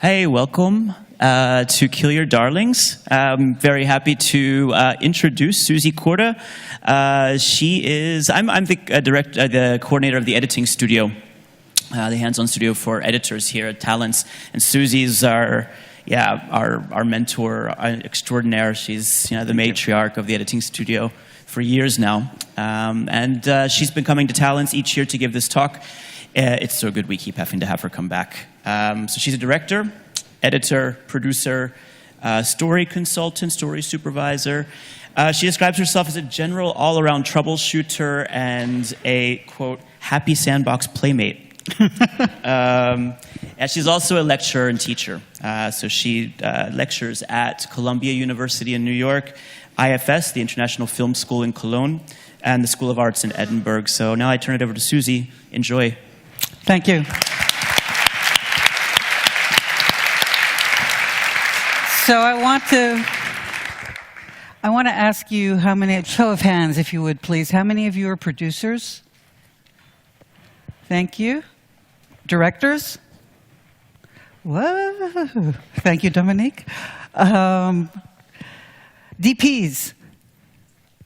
Hey, welcome to Kill Your Darlings. I'm very happy to introduce Susan Korda. I'm the coordinator of the editing studio, the hands-on studio for editors here at Talents. And Susie's our mentor extraordinaire. She's the matriarch of the editing studio for years now. She's been coming to Talents each year to give this talk. It's so good we keep having to have her come back. So she's a director, editor, producer, story consultant, story supervisor. She describes herself as a general all-around troubleshooter and a, quote, happy sandbox playmate. And she's also a lecturer and teacher. So she lectures at Columbia University in New York, IFS, the International Film School in Cologne, and the School of Arts in Edinburgh. So now I turn it over to Susie. Enjoy. Thank you. So I want to ask you how many, show of hands if you would please, how many of you are producers? Thank you. Directors? Whoa. Thank you, Dominique. DPs,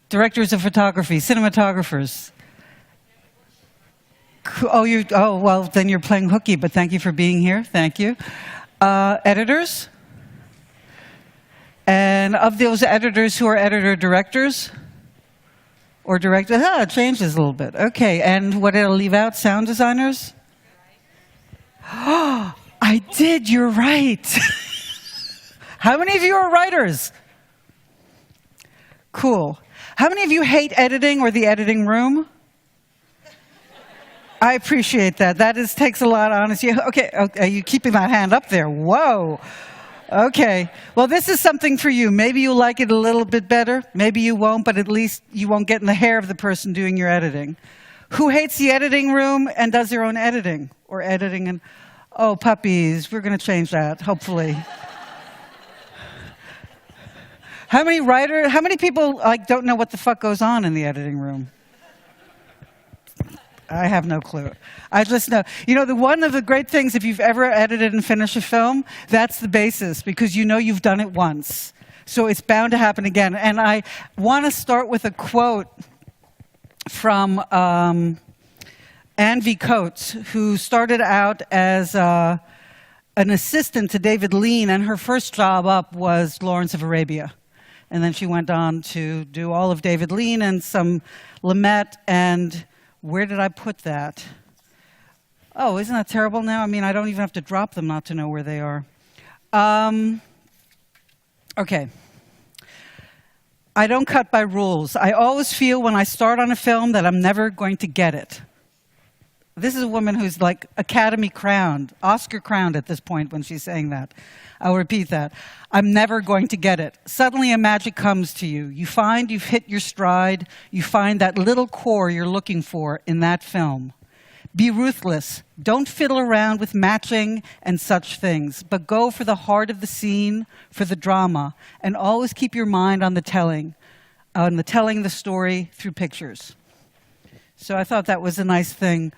directors of photography, cinematographers. Oh, well, then you're playing hooky, but thank you for being here. Thank you. Editors? And of those editors who are editor-directors? Or directors? It changes a little bit. Okay, and what did I leave out? Sound designers? Oh, I did, you're right. How many of you are writers? Cool. How many of you hate editing or the editing room? I appreciate that. That takes a lot of honesty. Okay, you keeping that hand up there. Whoa. Okay. Well, this is something for you. Maybe you'll like it a little bit better. Maybe you won't, but at least you won't get in the hair of the person doing your editing. Who hates the editing room and does their own editing? Or editing and, oh, puppies. We're going to change that, hopefully. How many people don't know what the fuck goes on in the editing room? I have no clue. I just know. One of the great things, if you've ever edited and finished a film, that's the basis, because you know you've done it once. So it's bound to happen again. And I want to start with a quote from Anne V. Coates, who started out as an assistant to David Lean, and her first job up was Lawrence of Arabia. And then she went on to do all of David Lean and some Lumet, and where did I put that? Oh, isn't that terrible now? I mean, I don't even have to drop them not to know where they are. Okay. I don't cut by rules. I always feel when I start on a film that I'm never going to get it. This is a woman who's like Academy crowned, Oscar crowned at this point when she's saying that. I'll repeat that. I'm never going to get it. Suddenly a magic comes to you. You find you've hit your stride. You find that little core you're looking for in that film. Be ruthless. Don't fiddle around with matching and such things, but go for the heart of the scene, for the drama, and always keep your mind on the telling the story through pictures. So I thought that was a nice thing.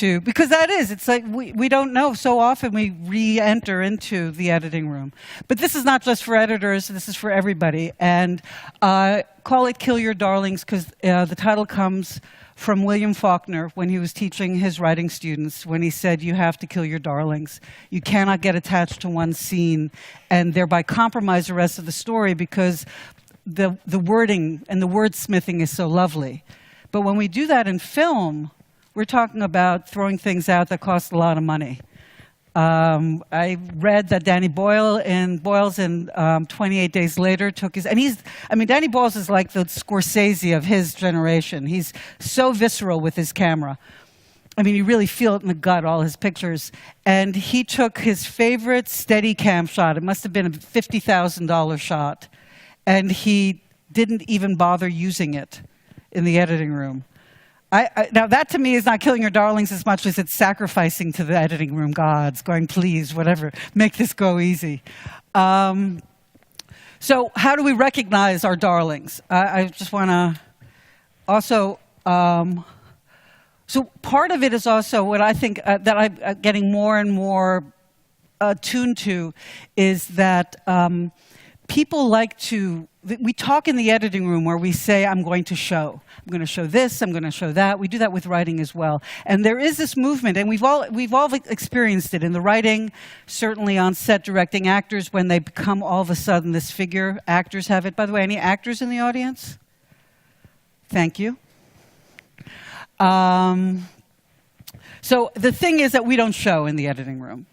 Because it's like we don't know. So often we re-enter into the editing room. But this is not just for editors, this is for everybody. And call it Kill Your Darlings, because the title comes from William Faulkner when he was teaching his writing students, when he said, you have to kill your darlings. You cannot get attached to one scene and thereby compromise the rest of the story, because the wording and the wordsmithing is so lovely. But when we do that in film, we're talking about throwing things out that cost a lot of money. I read that Danny Boyle's in 28 Days Later took his, Danny Boyle's is like the Scorsese of his generation. He's so visceral with his camera. You really feel it in the gut, all his pictures. And he took his favorite Steadicam shot. It must have been a $50,000 shot. And he didn't even bother using it in the editing room. Now, that to me is not killing your darlings as much as it's sacrificing to the editing room gods, going, please, whatever, make this go easy. So how do we recognize our darlings? I just want to also, so part of it is also what I think that I'm getting more and more attuned to is that people like to, we talk in the editing room where we say, I'm going to show this, I'm going to show that. We do that with writing as well. And there is this movement, and we've all experienced it in the writing, certainly on set directing actors when they become all of a sudden this figure. Actors have it. By the way, any actors in the audience? Thank you. So the thing is that we don't show in the editing room.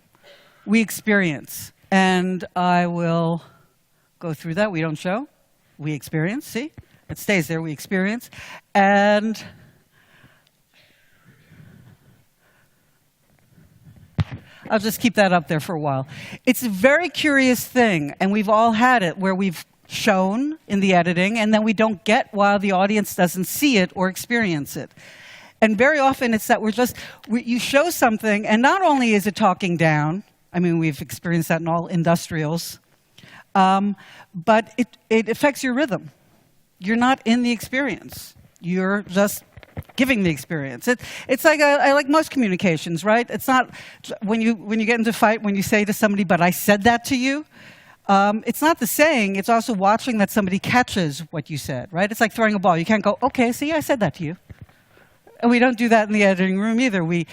We experience. And I will go through that. We don't show. We experience. See? It stays there. We experience. And I'll just keep that up there for a while. It's a very curious thing, and we've all had it, where we've shown in the editing, and then we don't get while the audience doesn't see it or experience it. And very often it's that you show something, and not only is it talking down, I mean, we've experienced that in all industrials, but it affects your rhythm. You're not in the experience. You're just giving the experience. It's like I like most communications, right? It's not when you get into a fight, when you say to somebody, but I said that to you, it's not the saying, it's also watching that somebody catches what you said, right? It's like throwing a ball. You can't go, okay, see, I said that to you. And we don't do that in the editing room either. We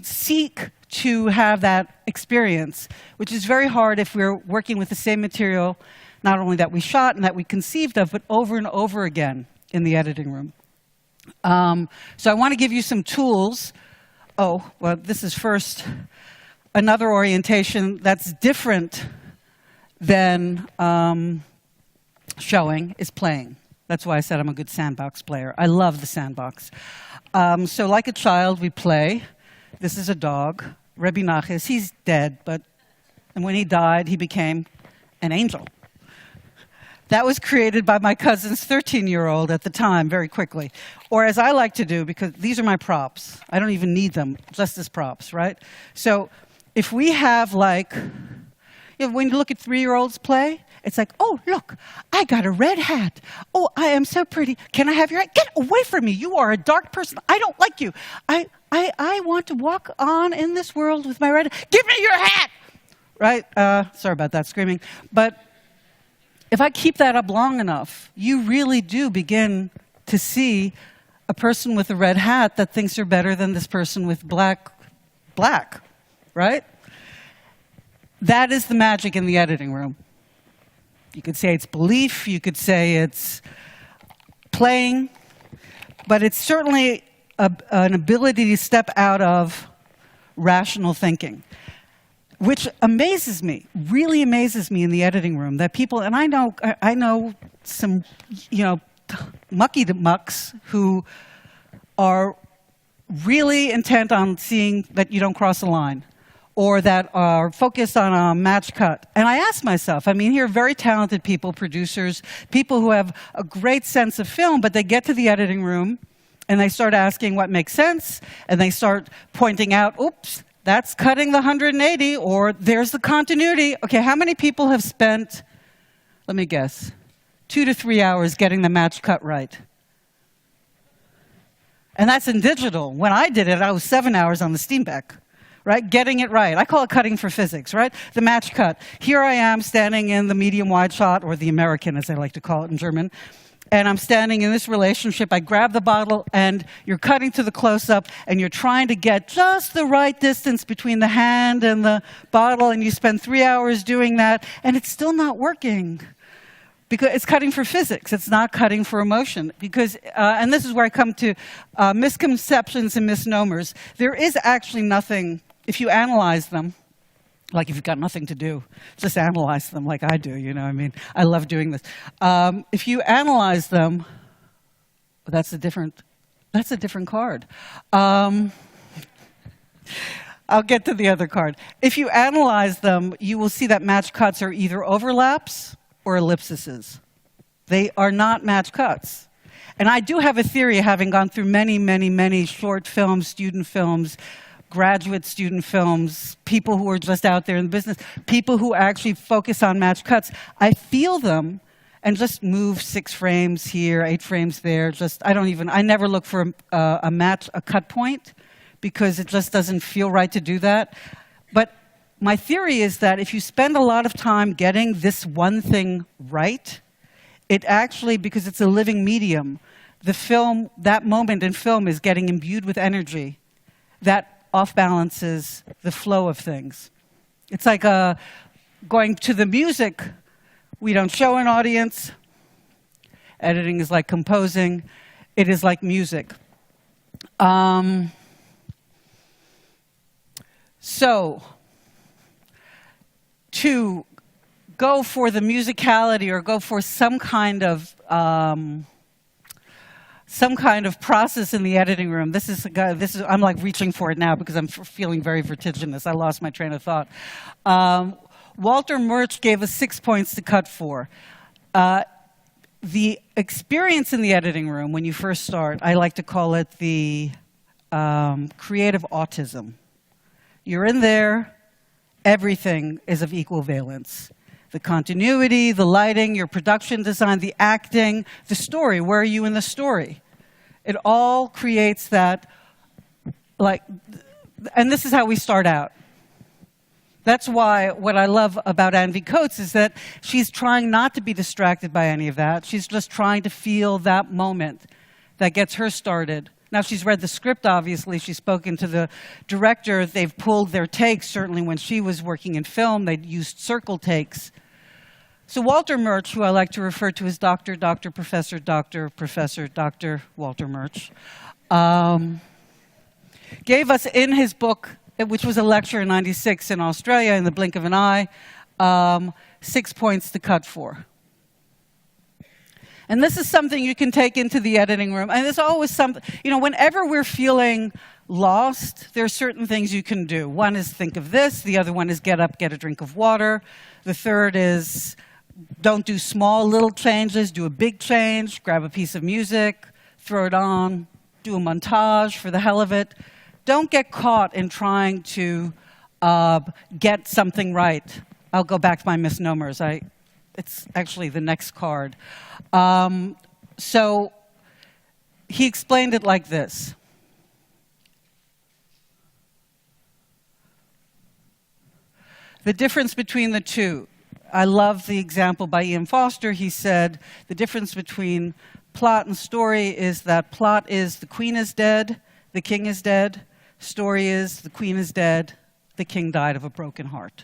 seek to have that experience, which is very hard if we're working with the same material, not only that we shot and that we conceived of, but over and over again in the editing room. So I want to give you some tools. Oh, well, this is first another orientation that's different than showing is playing. That's why I said I'm a good sandbox player. I love the sandbox. So like a child, we play. This is a dog, Rabiger. He's dead, and when he died, he became an angel. That was created by my cousin's 13-year-old at the time, very quickly. Or as I like to do, because these are my props. I don't even need them, just as props, right? So if we have when you look at 3-year-olds play, it's like, oh, look, I got a red hat. Oh, I am so pretty. Can I have your hat? Get away from me. You are a dark person. I don't like you. I want to walk on in this world with my red hat. Give me your hat! Right? Sorry about that screaming. But if I keep that up long enough, you really do begin to see a person with a red hat that thinks they're better than this person with black, right? That is the magic in the editing room. You could say it's belief, you could say it's playing, but it's certainly an ability to step out of rational thinking, which amazes me, really amazes me in the editing room, that people, and I know some, mucky mucks who are really intent on seeing that you don't cross the line, or that are focused on a match cut. And I ask myself, I mean, here are very talented people, producers, people who have a great sense of film, but they get to the editing room and they start asking what makes sense, and they start pointing out, oops, that's cutting the 180, or there's the continuity. Okay, how many people have spent, let me guess, 2 to 3 hours getting the match cut right? And that's in digital. When I did it, I was 7 hours on the Steenbeck. Right? Getting it right. I call it cutting for physics, right? The match cut. Here I am standing in the medium wide shot, or the American, as I like to call it in German. And I'm standing in this relationship. I grab the bottle, and you're cutting to the close-up, and you're trying to get just the right distance between the hand and the bottle, and you spend 3 hours doing that, and it's still not working. Because it's cutting for physics. It's not cutting for emotion. Because, and this is where I come to misconceptions and misnomers. There is actually nothing. If you analyze them, like if you've got nothing to do, just analyze them like I do, I mean, I love doing this. If you analyze them, that's a different card. I'll get to the other card. If you analyze them, you will see that match cuts are either overlaps or ellipses. They are not match cuts. And I do have a theory, having gone through many, many, many short films, student films, graduate student films, people who are just out there in the business, people who actually focus on match cuts. I feel them and just move 6 frames here, 8 frames there. I never look for a cut point, because it just doesn't feel right to do that. But my theory is that if you spend a lot of time getting this one thing right, it actually, because it's a living medium, the film, that moment in film is getting imbued with energy that off-balances the flow of things. It's like going to the music. We don't show an audience. Editing is like composing. It is like music. So, to go for the musicality or go for some kind of process in the editing room. I'm like reaching for it now because I'm feeling very vertiginous. I lost my train of thought. Walter Murch gave us 6 points to cut for. The experience in the editing room when you first start, I like to call it the creative autism. You're in there, everything is of equal valence. The continuity, the lighting, your production design, the acting, the story. Where are you in the story? It all creates that, and this is how we start out. That's why what I love about Anne Coates is that she's trying not to be distracted by any of that. She's just trying to feel that moment that gets her started. Now, she's read the script, obviously. She's spoken to the director. They've pulled their takes. Certainly when she was working in film, they used circle takes. So Walter Murch, who I like to refer to as Dr. Professor Walter Murch, gave us in his book, which was a lecture in '96 in Australia, in the blink of an eye, 6 points to cut for. And this is something you can take into the editing room. And there's always something, whenever we're feeling lost, there are certain things you can do. One is think of this. The other one is get up, get a drink of water. The third is don't do small little changes, do a big change, grab a piece of music, throw it on, do a montage for the hell of it. Don't get caught in trying to get something right. I'll go back to my misnomers. It's actually the next card. So he explained it like this. The difference between the two. I love the example by Ian Foster. He said, the difference between plot and story is that plot is the queen is dead, the king is dead. Story is the queen is dead, the king died of a broken heart.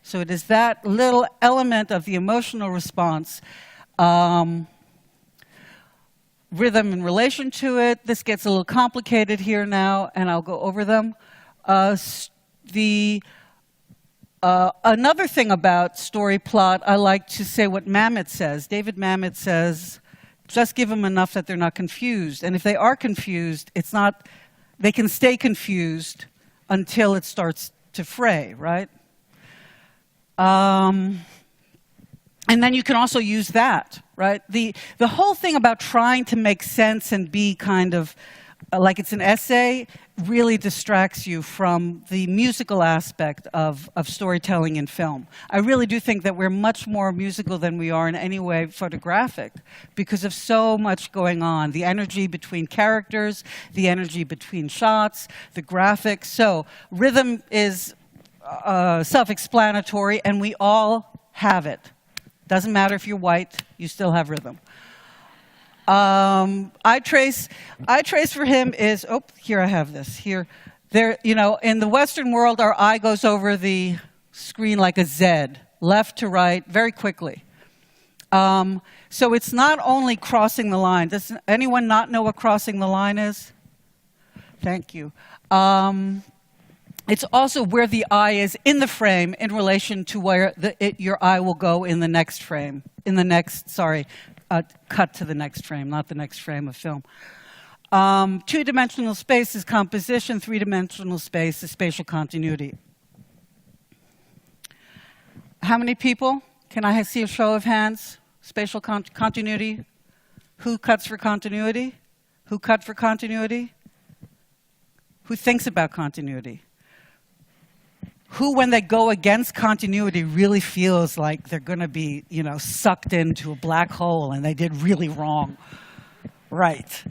So it is that little element of the emotional response, rhythm in relation to it. This gets a little complicated here now, and I'll go over them. Another thing about story plot, I like to say what Mamet says. David Mamet says, just give them enough that they're not confused. And if they are confused, they can stay confused until it starts to fray, right? And then you can also use that, right? The whole thing about trying to make sense and be kind of like it's an essay really distracts you from the musical aspect of storytelling in film. I really do think that we're much more musical than we are in any way photographic because of so much going on. The energy between characters, the energy between shots, the graphics. So rhythm is self-explanatory, and we all have it. Doesn't matter if you're white, you still have rhythm. I trace for him is, here I have this. Here, there, in the Western world, our eye goes over the screen like a Z, left to right, very quickly. So it's not only crossing the line. Does anyone not know what crossing the line is? Thank you. It's also where the eye is in the frame in relation to where your eye will go in the next frame. Cut to the next frame, not the next frame of film. Two-dimensional space is composition. Three-dimensional space is spatial continuity. How many people? Can I see a show of hands? Spatial continuity. Who cuts for continuity? Who cut for continuity? Who thinks about continuity? Who, when they go against continuity, really feels like they're going to be, sucked into a black hole and they did really wrong. Right.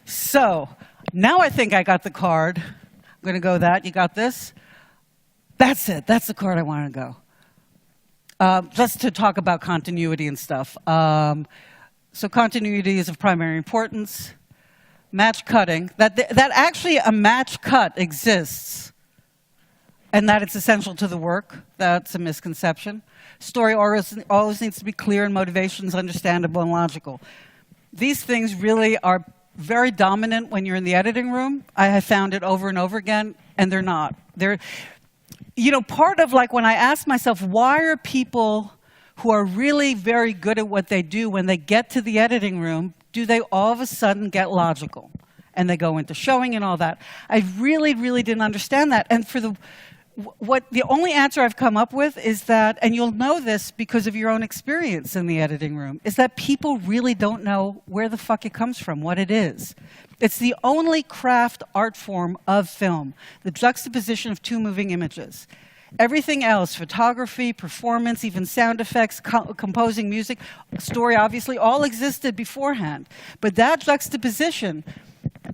So, now I think I got the card. I'm going to go that. You got this? That's it. That's the card I want to go. Just to talk about continuity and stuff. So continuity is of primary importance. Match cutting. That actually a match cut exists. And that it's essential to the work. That's a misconception. Story always needs to be clear and motivations understandable and logical. These things really are very dominant when you're in the editing room. I have found it over and over again, and they're not. They're, you know, part of like when I ask myself, why are people who are really very good at what they do, when they get to the editing room, do they all of a sudden get logical? And they go into showing and all that. I really, really didn't understand that. And for the only answer I've come up with is that, and you'll know this because of your own experience in the editing room, is that people really don't know where the fuck it comes from, what it is. It's the only craft art form of film, the juxtaposition of two moving images. Everything else, photography, performance, even sound effects, composing music, story, obviously, all existed beforehand. But that juxtaposition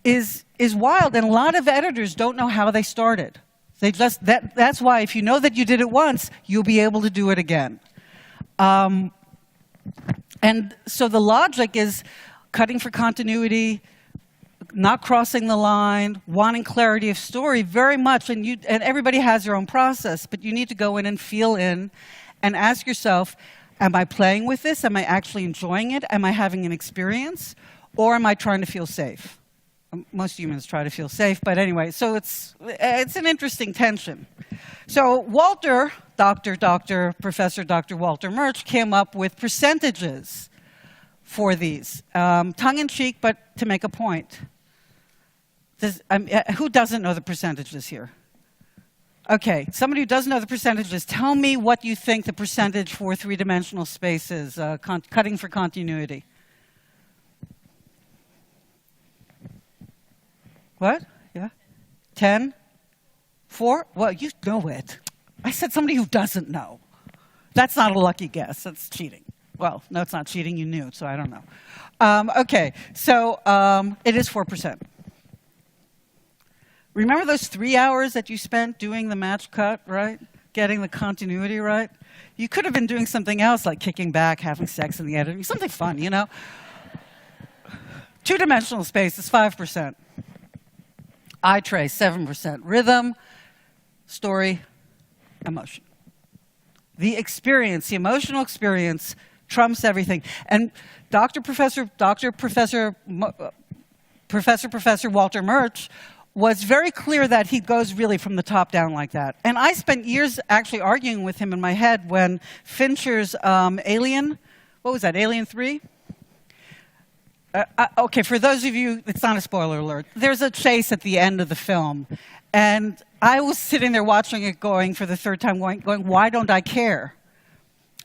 is wild, and a lot of editors don't know how they started. They just, that's why if you know that you did it once, you'll be able to do it again. And so the logic is cutting for continuity, not crossing the line, wanting clarity of story very much. And everybody has their own process, but you need to go in and feel in and ask yourself, am I playing with this? Am I actually enjoying it? Am I having an experience? Or am I trying to feel safe? Most humans try to feel safe, but anyway, so it's an interesting tension. So Walter, Professor Dr. Walter Murch came up with percentages for these, tongue-in-cheek, but to make a point. Who doesn't know the percentages here? Okay, somebody who doesn't know the percentages, tell me what you think the percentage for three-dimensional space is, cutting for continuity. What? Yeah? 10? 4? Well, you know it. I said somebody who doesn't know. That's not a lucky guess. That's cheating. Well, no, it's not cheating. You knew, so I don't know. Okay, so it is 4%. Remember those 3 hours that you spent doing the match cut, right? Getting the continuity right? You could have been doing something else, like kicking back, having sex in the editing, something fun, you know? Two-dimensional space is 5%. Eye trace, 7%. Rhythm, story, emotion. The experience, the emotional experience, trumps everything. And Professor Walter Murch was very clear that he goes really from the top down like that. And I spent years actually arguing with him in my head when Fincher's Alien, what was that, Alien 3? Okay, for those of you, it's not a spoiler alert. There's a chase at the end of the film. And I was sitting there watching it going for the third time, going, why don't I care?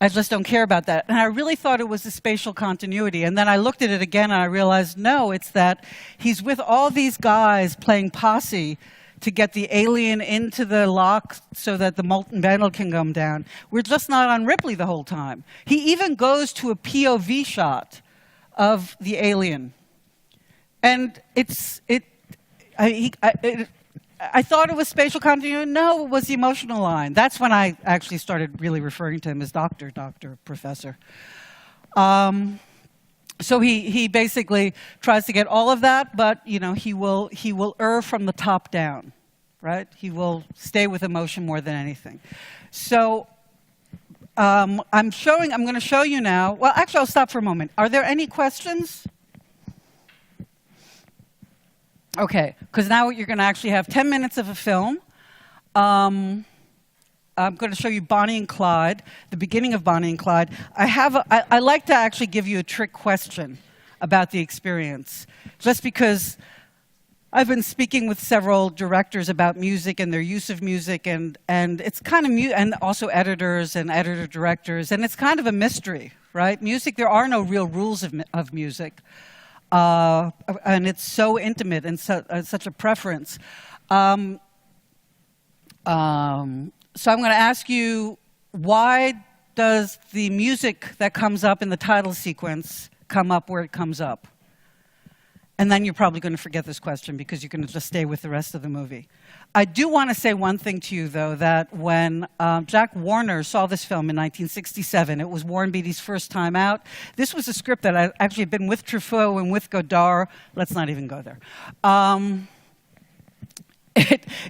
I just don't care about that. And I really thought it was the spatial continuity. And then I looked at it again and I realized, no, it's that he's with all these guys playing posse to get the alien into the lock so that the molten metal can come down. We're just not on Ripley the whole time. He even goes to a POV shot of the alien. And I thought it was spatial continuity. No, it was the emotional line. That's when I actually started really referring to him as professor. So he basically tries to get all of that, but you know, he will err from the top down, right? He will stay with emotion more than anything. So I'm going to show you now. Well, actually, I'll stop for a moment. Are there any questions? Okay, because now you're going to actually have 10 minutes of a film. I'm going to show you Bonnie and Clyde, the beginning of Bonnie and Clyde. I like to actually give you a trick question about the experience, just because I've been speaking with several directors about music and their use of music, and it's kind of and also editors and editor directors, and it's kind of a mystery, right? Music, there are no real rules of music, and it's so intimate and such a preference. So I'm going to ask you, why does the music that comes up in the title sequence come up where it comes up? And then you're probably going to forget this question because you're going to just stay with the rest of the movie. I do want to say one thing to you, though, that when Jack Warner saw this film in 1967, it was Warren Beatty's first time out. This was a script that I actually had been with Truffaut and with Godard. Let's not even go there.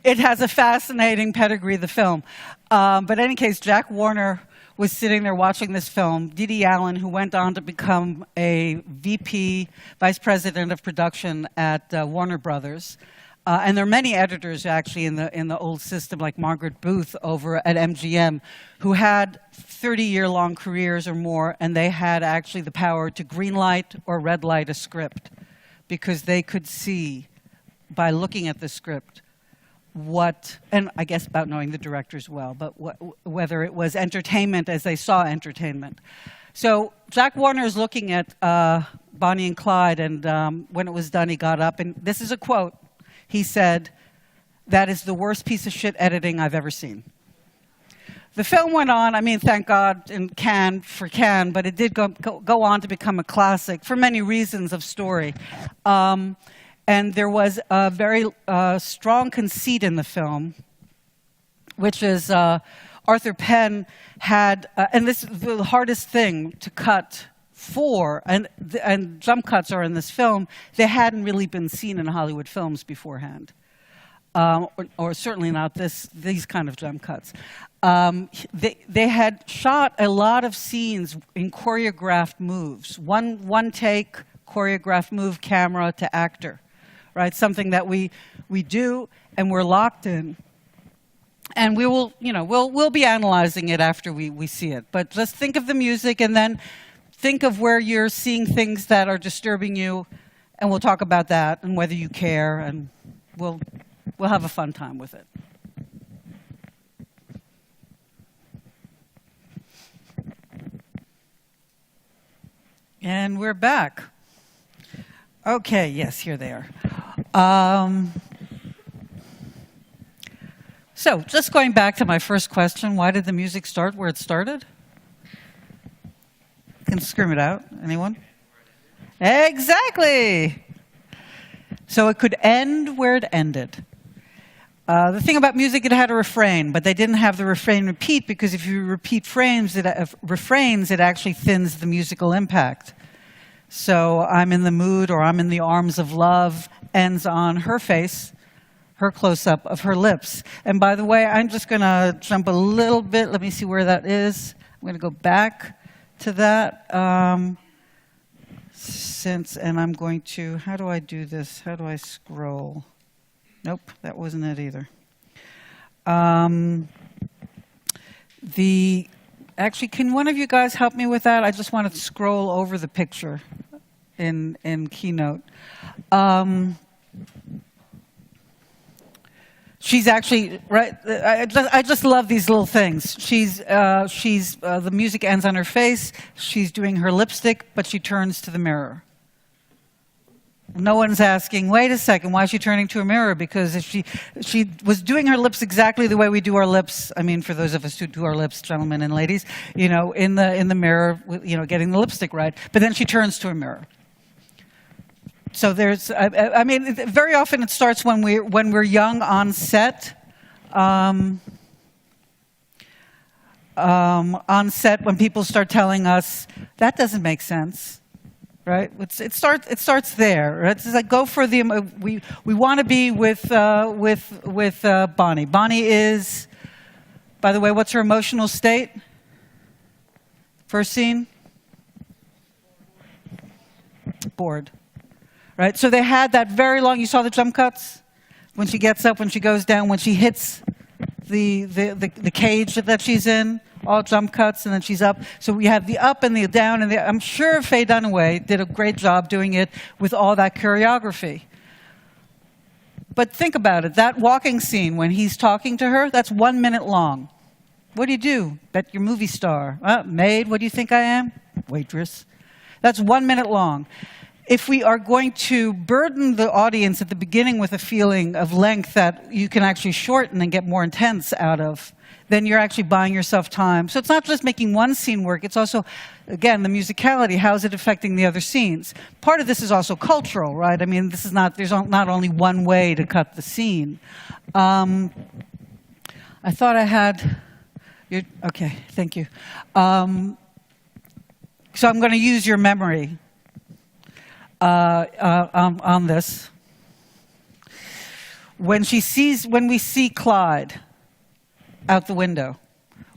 It has a fascinating pedigree, the film. But in any case, Jack Warner was sitting there watching this film. Didi Allen, who went on to become a VP, Vice President of Production at Warner Brothers. And there are many editors, actually, in the old system, like Margaret Booth over at MGM, who had 30-year-long careers or more, and they had actually the power to green light or red light a script, because they could see, by looking at the script, what, and I guess about knowing the directors well, but whether it was entertainment as they saw entertainment. So Jack Warner is looking at Bonnie and Clyde, and when it was done, he got up, and this is a quote. He said, "That is the worst piece of shit editing I've ever seen." The film went on, I mean, thank God, in Cannes, but it did go on to become a classic for many reasons of story. And there was a very strong conceit in the film, which is Arthur Penn had, and this is the hardest thing to cut for, and jump cuts are in this film, they hadn't really been seen in Hollywood films beforehand. Or certainly not these kind of jump cuts. They had shot a lot of scenes in choreographed moves. One take, choreographed move, camera to actor. Right, something that we do and we're locked in, and we will, we'll be analyzing it after we see it. But just think of the music, and then think of where you're seeing things that are disturbing you, and we'll talk about that and whether you care, and we'll have a fun time with it. And we're back. Okay, yes, here they are. So, just going back to my first question, why did the music start where it started? Can scream it out. Anyone? Exactly! So it could end where it ended. The thing about music, it had a refrain, but they didn't have the refrain repeat, because if you repeat refrains, it actually thins the musical impact. So I'm in the mood, or I'm in the arms of love, ends on her face, her close-up of her lips. And by the way, I'm just going to jump a little bit. Let me see where that is. I'm going to go back to that. And I'm going to, how do I do this? How do I scroll? Nope, that wasn't it either. Actually, can one of you guys help me with that? I just want to scroll over the picture in Keynote. She's actually, right, I just love these little things. The music ends on her face, she's doing her lipstick, but she turns to the mirror. No one's asking, wait a second, why is she turning to a mirror? Because if she was doing her lips exactly the way we do our lips, I mean, for those of us who do our lips, gentlemen and ladies, in the mirror, getting the lipstick right. But then she turns to a mirror. So there's, I mean, very often it starts when we're young on set. On set, when people start telling us, that doesn't make sense. Right, it starts there. Right? It's like, go for the. We want to be with Bonnie. Bonnie is, by the way, what's her emotional state? First scene. Bored. Right. So they had that very long. You saw the jump cuts when she gets up, when she goes down, when she hits the cage that she's in. All jump cuts, and then she's up. So we have the up and the down, and I'm sure Faye Dunaway did a great job doing it with all that choreography. But think about it. That walking scene when he's talking to her, that's 1 minute long. What do you do? Bet you're movie star. Maid, what do you think I am? Waitress. That's 1 minute long. If we are going to burden the audience at the beginning with a feeling of length that you can actually shorten and get more intense out of, then you're actually buying yourself time. So it's not just making one scene work, it's also, again, the musicality. How is it affecting the other scenes? Part of this is also cultural, right? I mean, there's not only one way to cut the scene. I thought I had, okay, thank you. So I'm going to use your memory on this. When we see Clyde out the window,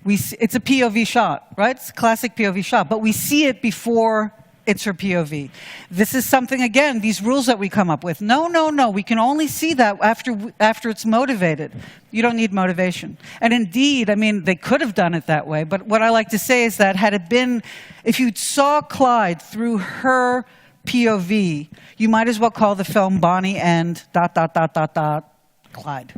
it's a POV shot, right? It's a classic POV shot, but we see it before it's her POV. This is something, again, these rules that we come up with. No, no, no, we can only see that after it's motivated. You don't need motivation. And indeed, I mean, they could have done it that way, but what I like to say is that had it been, if you saw Clyde through her POV, you might as well call the film Bonnie and ... Clyde.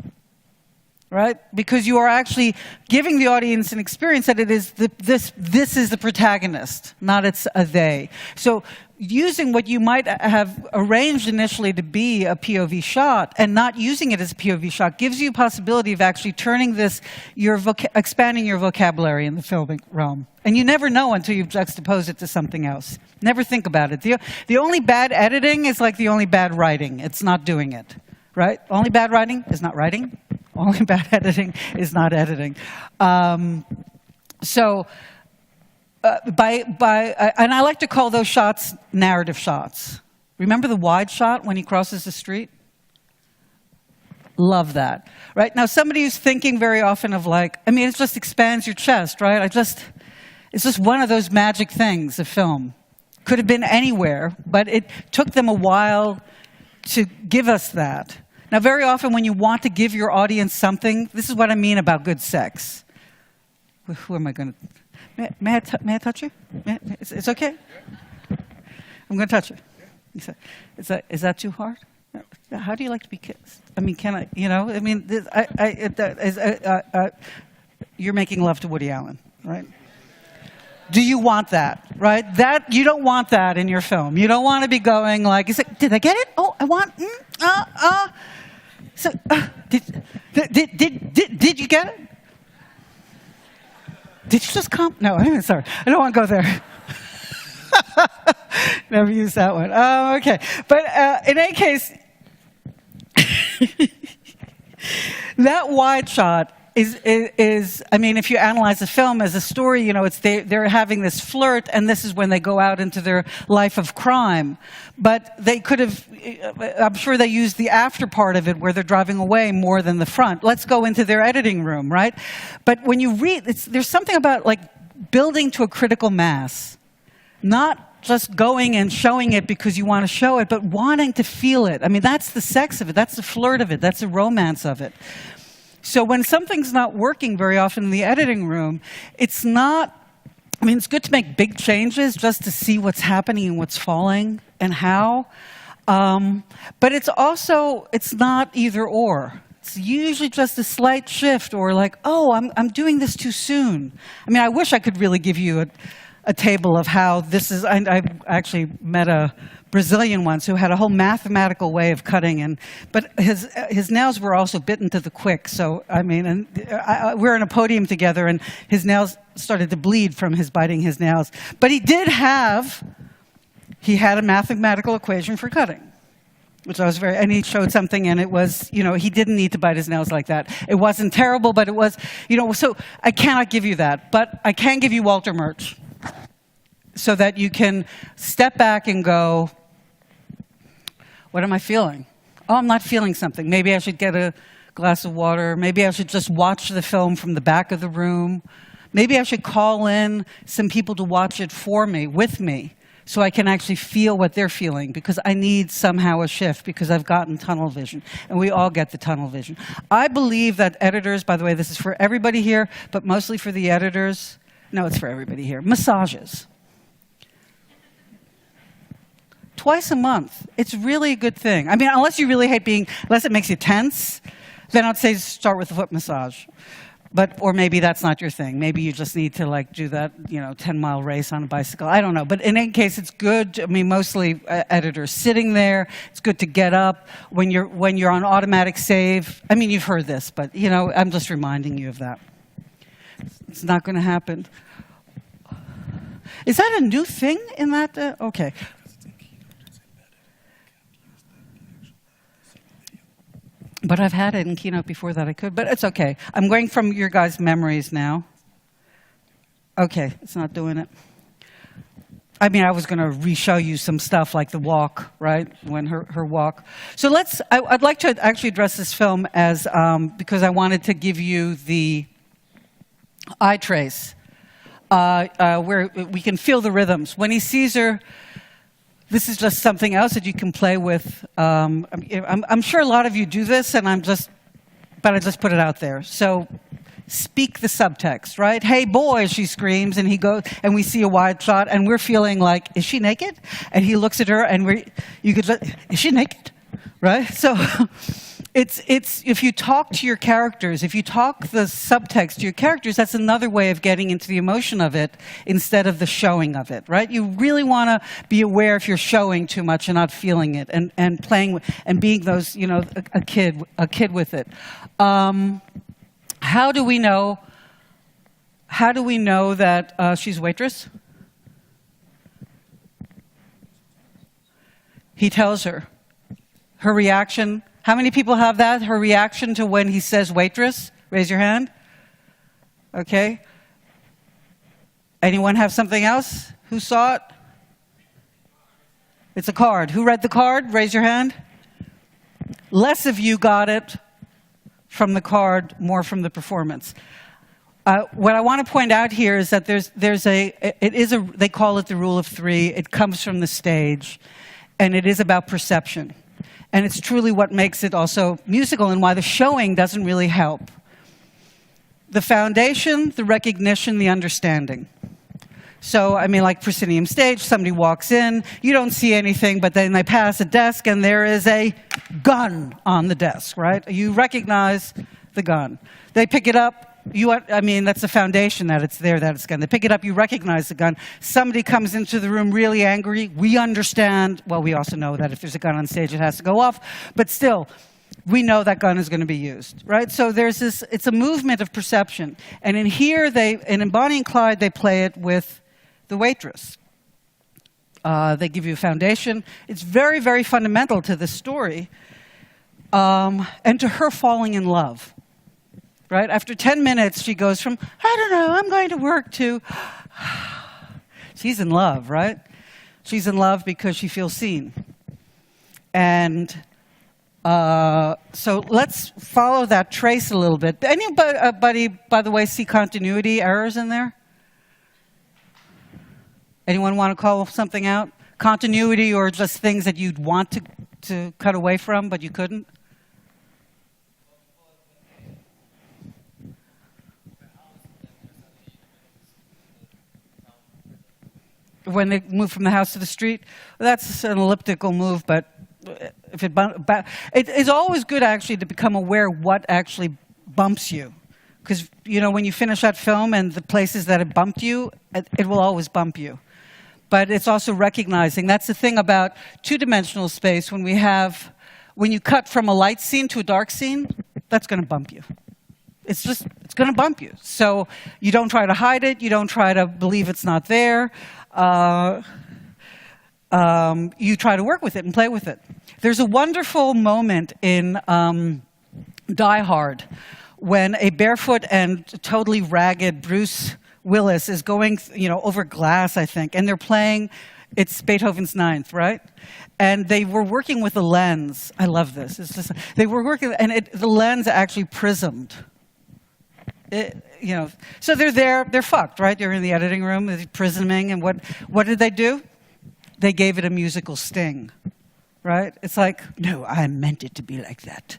Right? Because you are actually giving the audience an experience that it is this is the protagonist, not it's a they. So using what you might have arranged initially to be a POV shot and not using it as a POV shot gives you a possibility of actually turning this, expanding your vocabulary in the filming realm. And you never know until you juxtapose it to something else. Never think about it. The only bad editing is like the only bad writing. It's not doing it. Right? Only bad writing is not writing. Only bad editing is not editing. And I like to call those shots narrative shots. Remember the wide shot when he crosses the street? Love that. Right? Now, somebody who's thinking very often of like, I mean, it just expands your chest, right? It's just one of those magic things of film. Could have been anywhere, but it took them a while to give us that. Now, very often when you want to give your audience something, this is what I mean about good sex. Who am I going to... May I touch you? It's okay? I'm going to touch you. Is that too hard? How do you like to be kissed? I mean, can I, you know, I mean, you're making love to Woody Allen, right? Do you want that, right? You don't want that in your film. You don't want to be going like, did I get it? Oh, I want, So, did you get it? Did you just come? No, I'm sorry. I don't want to go there. Never used that one. Okay. But in any case, that wide shot is, I mean, if you analyze the film as a story, you know, they're having this flirt, and this is when they go out into their life of crime. But they could have, I'm sure they used the after part of it where they're driving away more than the front. Let's go into their editing room, right? But when you read, there's something about like building to a critical mass, not just going and showing it because you want to show it, but wanting to feel it. I mean, that's the sex of it, that's the flirt of it, that's the romance of it. So when something's not working very often in the editing room, it's not, I mean, it's good to make big changes just to see what's happening and what's falling and how. But it's also, it's not either or. It's usually just a slight shift or like, oh, I'm doing this too soon. I mean, I wish I could really give you a table of how this is. I actually met a Brazilian once who had a whole mathematical way of cutting, but his nails were also bitten to the quick. So I mean, we're on a podium together, and his nails started to bleed from his biting his nails. But he had a mathematical equation for cutting, which I was and he showed something, and it was, you know, he didn't need to bite his nails like that. It wasn't terrible, but it was, you know. So I cannot give you that, but I can give you Walter Murch, so that you can step back and go, what am I feeling? Oh, I'm not feeling something. Maybe I should get a glass of water. Maybe I should just watch the film from the back of the room. Maybe I should call in some people to watch it for me, with me, so I can actually feel what they're feeling, because I need somehow a shift, because I've gotten tunnel vision, and we all get the tunnel vision. I believe that editors, by the way, this is for everybody here, but mostly for the editors. No, it's for everybody here. Massages. Twice a month. It's really a good thing. I mean, unless you really hate unless it makes you tense, then I'd say start with a foot massage. Or maybe that's not your thing. Maybe you just need to like do that, you know, 10-mile race on a bicycle. I don't know. But in any case, it's good. I mean, mostly editors sitting there. It's good to get up when you're on automatic save. I mean, you've heard this, but you know, I'm just reminding you of that. It's not going to happen. Is that a new thing in that? Okay. But I've had it in Keynote before that I could, but it's okay. I'm going from your guys' memories now. Okay, it's not doing it. I mean, I was going to re-show you some stuff like the walk, right? When her walk. So I'd like to actually address this film as, because I wanted to give you the eye trace, where we can feel the rhythms. When he sees her, this is just something else that you can play with. I'm sure a lot of you do this, and but I just put it out there. So speak the subtext, right? Hey, boy, she screams, and he goes, and we see a wide shot, and we're feeling like, is she naked? And he looks at her, and is she naked? Right? So it's if you talk to your characters, if you talk the subtext to your characters, that's another way of getting into the emotion of it instead of the showing of it, right? You really want to be aware if you're showing too much and not feeling it, and playing and being those, a kid with it. How do we know that she's a waitress? He tells her. Her reaction. How many people have that? Her reaction to when he says waitress? Raise your hand. Okay. Anyone have something else? Who saw it? It's a card. Who read the card? Raise your hand. Less of you got it from the card, more from the performance. What I want to point out here is that they call it the rule of three. It comes from the stage, and it is about perception. And it's truly what makes it also musical and why the showing doesn't really help. The foundation, the recognition, the understanding. So, I mean, like proscenium stage, somebody walks in, you don't see anything, but then they pass a desk and there is a gun on the desk, right? You recognize the gun. They pick it up. That's the foundation that it's there, that it's gun. They pick it up, you recognize the gun. Somebody comes into the room really angry. We understand, well, we also know that if there's a gun on stage, it has to go off. But still, we know that gun is going to be used, right? So there's this, it's a movement of perception. And in here, in Bonnie and Clyde, they play it with the waitress. They give you a foundation. It's very, very fundamental to the story. And to her falling in love. Right? After 10 minutes, she goes from, I don't know, I'm going to work, to, she's in love, right? She's in love because she feels seen. And so let's follow that trace a little bit. Anybody, by the way, see continuity errors in there? Anyone want to call something out? Continuity, or just things that you'd want to cut away from, but you couldn't? When they move from the house to the street, well, that's an elliptical move, but if it's always good actually to become aware what actually bumps you, because when you finish that film and the places that it bumped you, it will always bump you. But it's also recognizing, that's the thing about two-dimensional space. When you cut from a light scene to a dark scene, that's going to bump you. It's going to bump you. So you don't try to hide it. You don't try to believe it's not there. You try to work with it and play with it. There's a wonderful moment in Die Hard when a barefoot and totally ragged Bruce Willis is going, over glass, I think, and they're playing, it's Beethoven's Ninth, right? And they were working with a lens. I love this. It's just, they were working, and the lens actually prismed. So they're there, they're fucked, right? They're in the editing room, they're prisming, and what did they do? They gave it a musical sting, right? It's like, no, I meant it to be like that.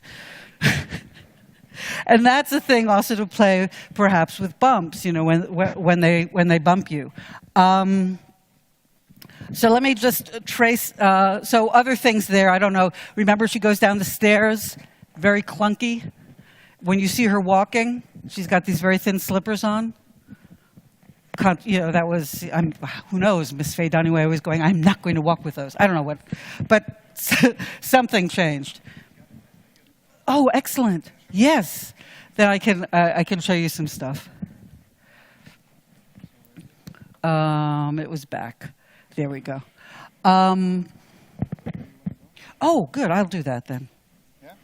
And that's the thing also to play, perhaps, with bumps, when they bump you. So let me just trace, so other things there, I don't know. Remember, she goes down the stairs, very clunky. When you see her walking, she's got these very thin slippers on. That was, who knows, Miss Faye Dunaway was going, I'm not going to walk with those. I don't know what, but something changed. Oh, excellent. Yes. Then I can show you some stuff. It was back. There we go. Oh, good. I'll do that then. Yeah.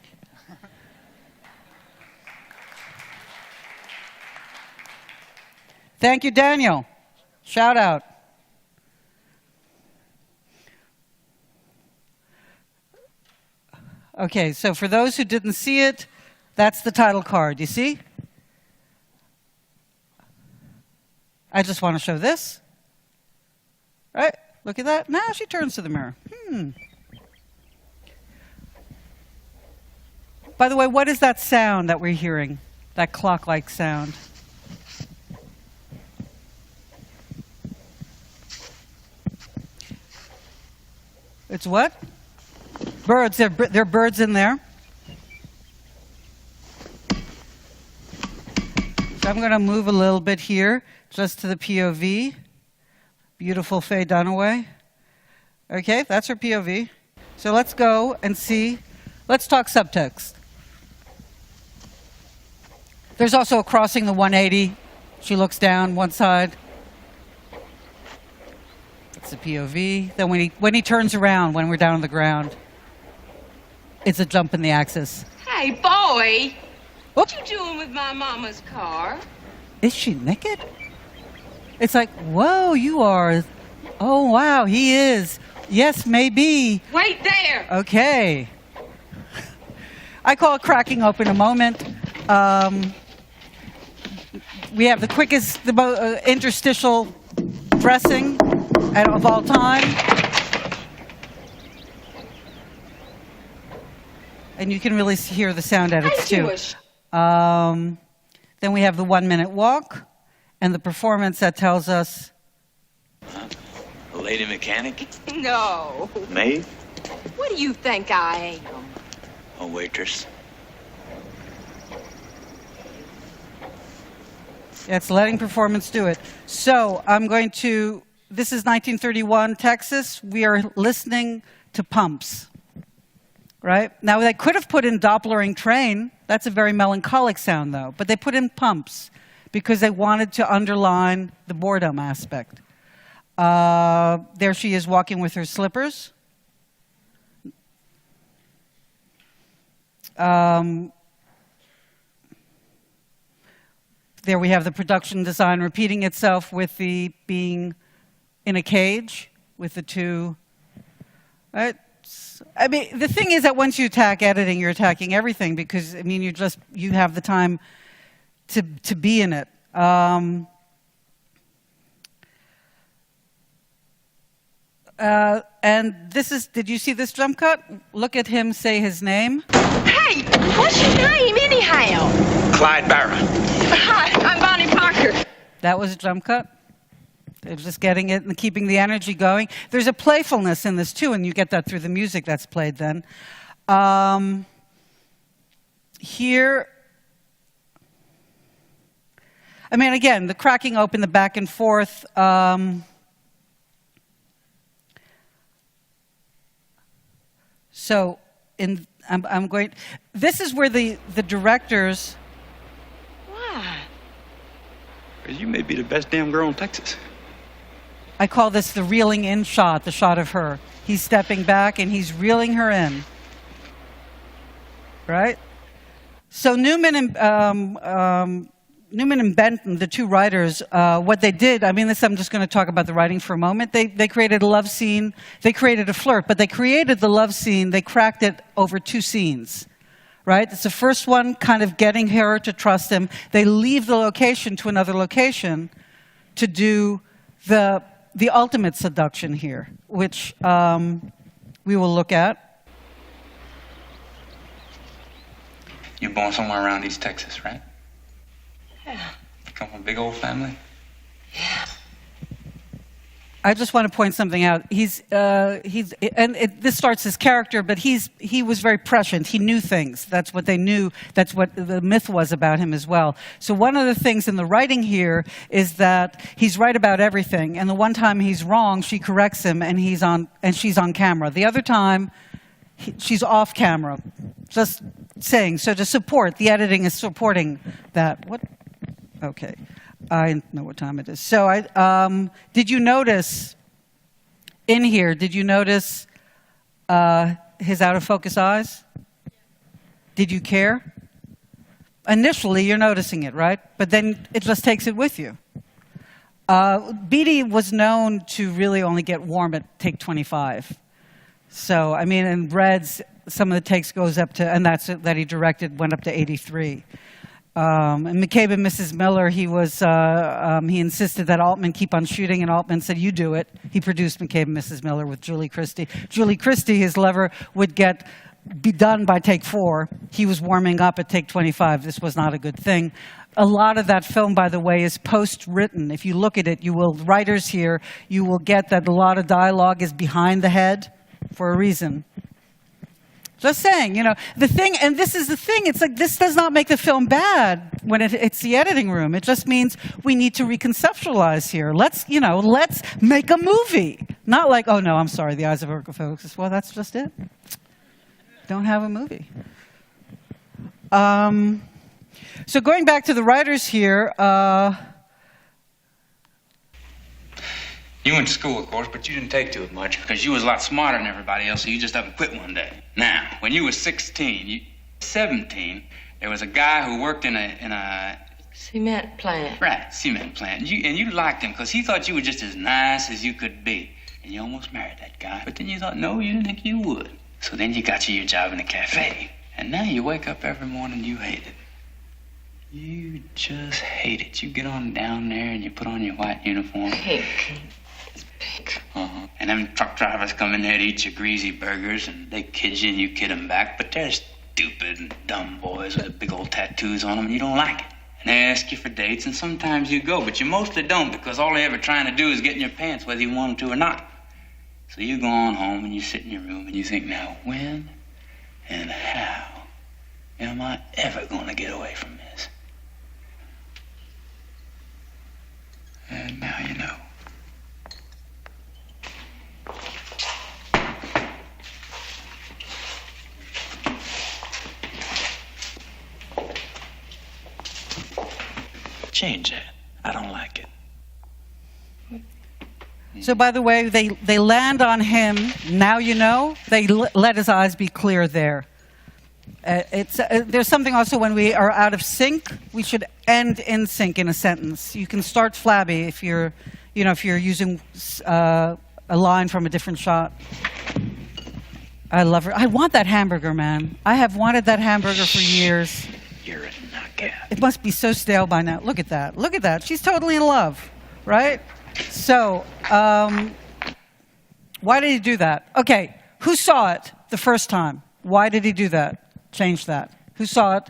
Thank you, Daniel. Shout out. Okay, so for those who didn't see it, that's the title card. You see? I just want to show this. Right? Look at that. Now she turns to the mirror. By the way, what is that sound that we're hearing? That clock-like sound? It's what? Birds. There are birds in there. So I'm going to move a little bit here, just to the POV. Beautiful Faye Dunaway. Okay, that's her POV. So let's go and see. Let's talk subtext. There's also a crossing the 180. She looks down one side. That's the POV. Then when he turns around, when we're down on the ground, it's a jump in the axis. Hey, boy! Whoop. What you doing with my mama's car? Is she naked? It's like, whoa, you are. Oh, wow, he is. Yes, maybe. Wait there! Okay. I call it cracking open a moment. We have the quickest interstitial dressing of all time. And you can really hear the sound edits too. Jewish. Then we have the 1 minute walk and the performance that tells us. A lady mechanic? No. Maid? What do you think I am? A waitress? It's letting performance do it. So I'm going to, this is 1931 Texas. We are listening to pumps. Right? Now, they could have put in Dopplering train. That's a very melancholic sound, though. But they put in pumps because they wanted to underline the boredom aspect. There she is walking with her slippers. There we have the production design repeating itself with the being in a cage with the two. Right? I mean, the thing is that once you attack editing, you're attacking everything because, I mean, you have the time to be in it. And this is, did you see this jump cut? Look at him say his name. Hey, what's your name anyhow? Clyde Barron. Hi, I'm Bonnie Parker. That was a jump cut. They're just getting it and keeping the energy going. There's a playfulness in this too, and you get that through the music that's played then. Here, I mean, again, the cracking open, the back and forth. So, I'm going. This is where the directors. Why? Because you may be the best damn girl in Texas. I call this the reeling in shot, the shot of her. He's stepping back and he's reeling her in. Right? So Newman and Benton, the two writers, what they did, I mean, I'm just going to talk about the writing for a moment. They created a love scene. They created a flirt, but they created the love scene. They cracked it over two scenes. Right? It's the first one kind of getting her to trust him. They leave the location to another location to do the ultimate seduction here, which we will look at. You're born somewhere around East Texas, right? Yeah. You come from a big old family? Yeah. I just want to point something out. This starts his character, but he was very prescient. He knew things. That's what they knew. That's what the myth was about him as well. So one of the things in the writing here is that he's right about everything. And the one time he's wrong, she corrects him, and she's on camera. The other time, she's off camera. Just saying. So to support, the editing is supporting that. What? Okay. I know what time it is. So did you notice in here, did you notice his out-of-focus eyes? Did you care? Initially, you're noticing it, right? But then it just takes it with you. Beatty was known to really only get warm at take 25. So, I mean, in Reds, some of the takes goes up to, and that's it, that he directed, went up to 83. And McCabe and Mrs. Miller, he insisted that Altman keep on shooting, and Altman said, you do it. He produced McCabe and Mrs. Miller with Julie Christie. Julie Christie, his lover, would be done by take 4. He was warming up at take 25. This was not a good thing. A lot of that film, by the way, is post-written. If you look at it, writers here, you will get that a lot of dialogue is behind the head for a reason. Just saying, the thing, and this is the thing, it's like this does not make the film bad when it's the editing room. It just means we need to reconceptualize here. Let's make a movie. Not like, oh no, I'm sorry, the eyes of focus. Well, that's just it. Don't have a movie. So going back to the writers here, You went to school, of course, but you didn't take to it much because you was a lot smarter than everybody else, so you just up and quit one day. Now, when you was 17, there was a guy who worked in a Cement plant. Right, cement plant. And you liked him because he thought you were just as nice as you could be. And you almost married that guy. But then you thought, no, you didn't think you would. So then you got your job in a cafe. And now you wake up every morning, you hate it. You just hate it. You get on down there and you put on your white uniform. Pink. It's pink. Uh-huh. And them truck drivers come in there to eat your greasy burgers, and they kid you and you kid them back. But they're stupid and dumb boys with big old tattoos on them, and you don't like it. And they ask you for dates, and sometimes you go, but you mostly don't, because all they're ever trying to do is get in your pants, whether you want them to or not. So you go on home, and you sit in your room, and you think, now, when and how am I ever going to get away from this? And now you know. Change that. I don't like it. So by the way, they land on him. Now you know. They let his eyes be clear there. There's something also when we are out of sync, we should end in sync in a sentence. You can start flabby if you're using a line from a different shot. I love her. I want that hamburger, man. I have wanted that hamburger for years. You're a knockout. It must be so stale by now. Look at that. Look at that. She's totally in love, right? So, why did he do that? Okay, who saw it the first time? Why did he do that? Change that. Who saw it?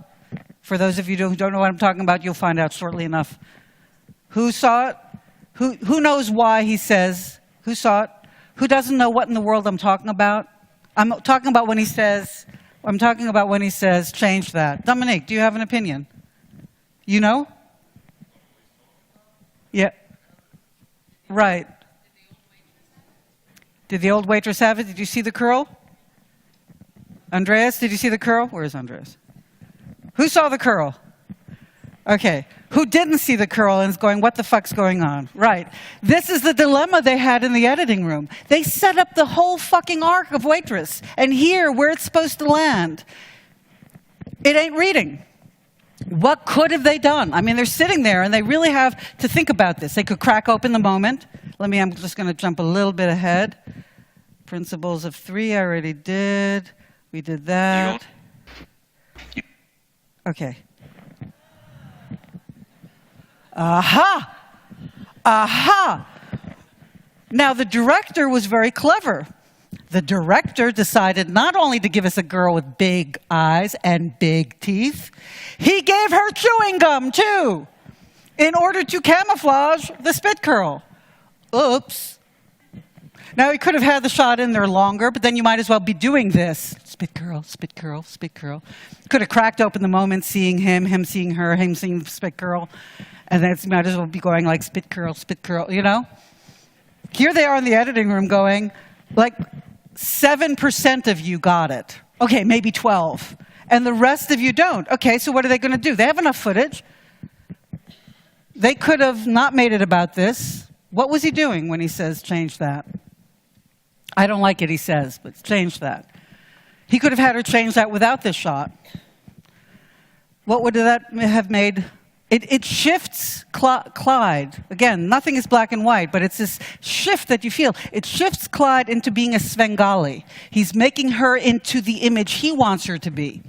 For those of you who don't know what I'm talking about, you'll find out shortly enough. Who saw it? Who knows why he says? Who saw it? Who doesn't know what in the world I'm talking about? I'm talking about when he says, change that. Dominique, do you have an opinion? You know? Yeah. Right. Did the old waitress have it? Did you see the curl? Andreas, did you see the curl? Where's Andreas? Who saw the curl? Okay. Who didn't see the curl and is going, what the fuck's going on? Right. This is the dilemma they had in the editing room. They set up the whole fucking arc of Waitress. And here, where it's supposed to land, it ain't reading. What could have they done? I mean, they're sitting there and they really have to think about this. They could crack open the moment. I'm just going to jump a little bit ahead. Principles of 3, I already did. We did that. Okay. Aha! Aha! Now, the director was very clever. The director decided not only to give us a girl with big eyes and big teeth, he gave her chewing gum, too, in order to camouflage the spit curl. Oops. Now, he could have had the shot in there longer, but then you might as well be doing this. Spit curl, spit curl, spit curl. Could have cracked open the moment, seeing him seeing her, him seeing the spit curl. And then it might as well be going like spit curl, you know? Here they are in the editing room going, like, 7% of you got it. Okay, maybe 12. And the rest of you don't. Okay, so what are they going to do? They have enough footage. They could have not made it about this. What was he doing when he says, change that? I don't like it, he says, but change that. He could have had her change that without this shot. What would that have made? It shifts Clyde. Again, nothing is black and white, but it's this shift that you feel. It shifts Clyde into being a Svengali. He's making her into the image he wants her to be.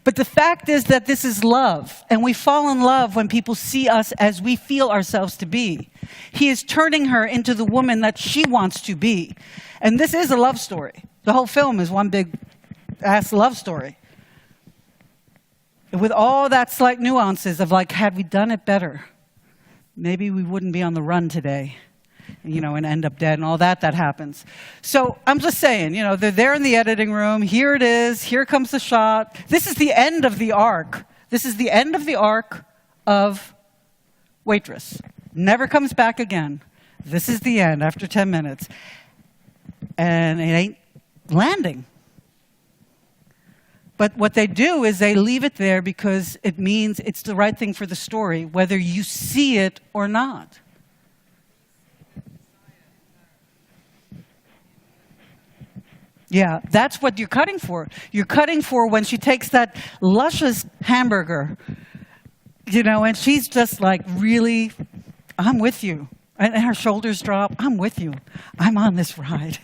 But the fact is that this is love, and we fall in love when people see us as we feel ourselves to be. He is turning her into the woman that she wants to be. And this is a love story. The whole film is one big ass love story. With all that slight nuances of like, had we done it better, maybe we wouldn't be on the run today, you know, and end up dead and all that happens. So I'm just saying, you know, they're there in the editing room. Here it is. Here comes the shot. This is the end of the arc. This is the end of the arc of Waitress. Never comes back again. This is the end after 10 minutes. And it ain't landing. But what they do is they leave it there because it means it's the right thing for the story, whether you see it or not. Yeah, that's what you're cutting for. You're cutting for when she takes that luscious hamburger, you know, and she's just like, really, I'm with you. And her shoulders drop, I'm with you. I'm on this ride.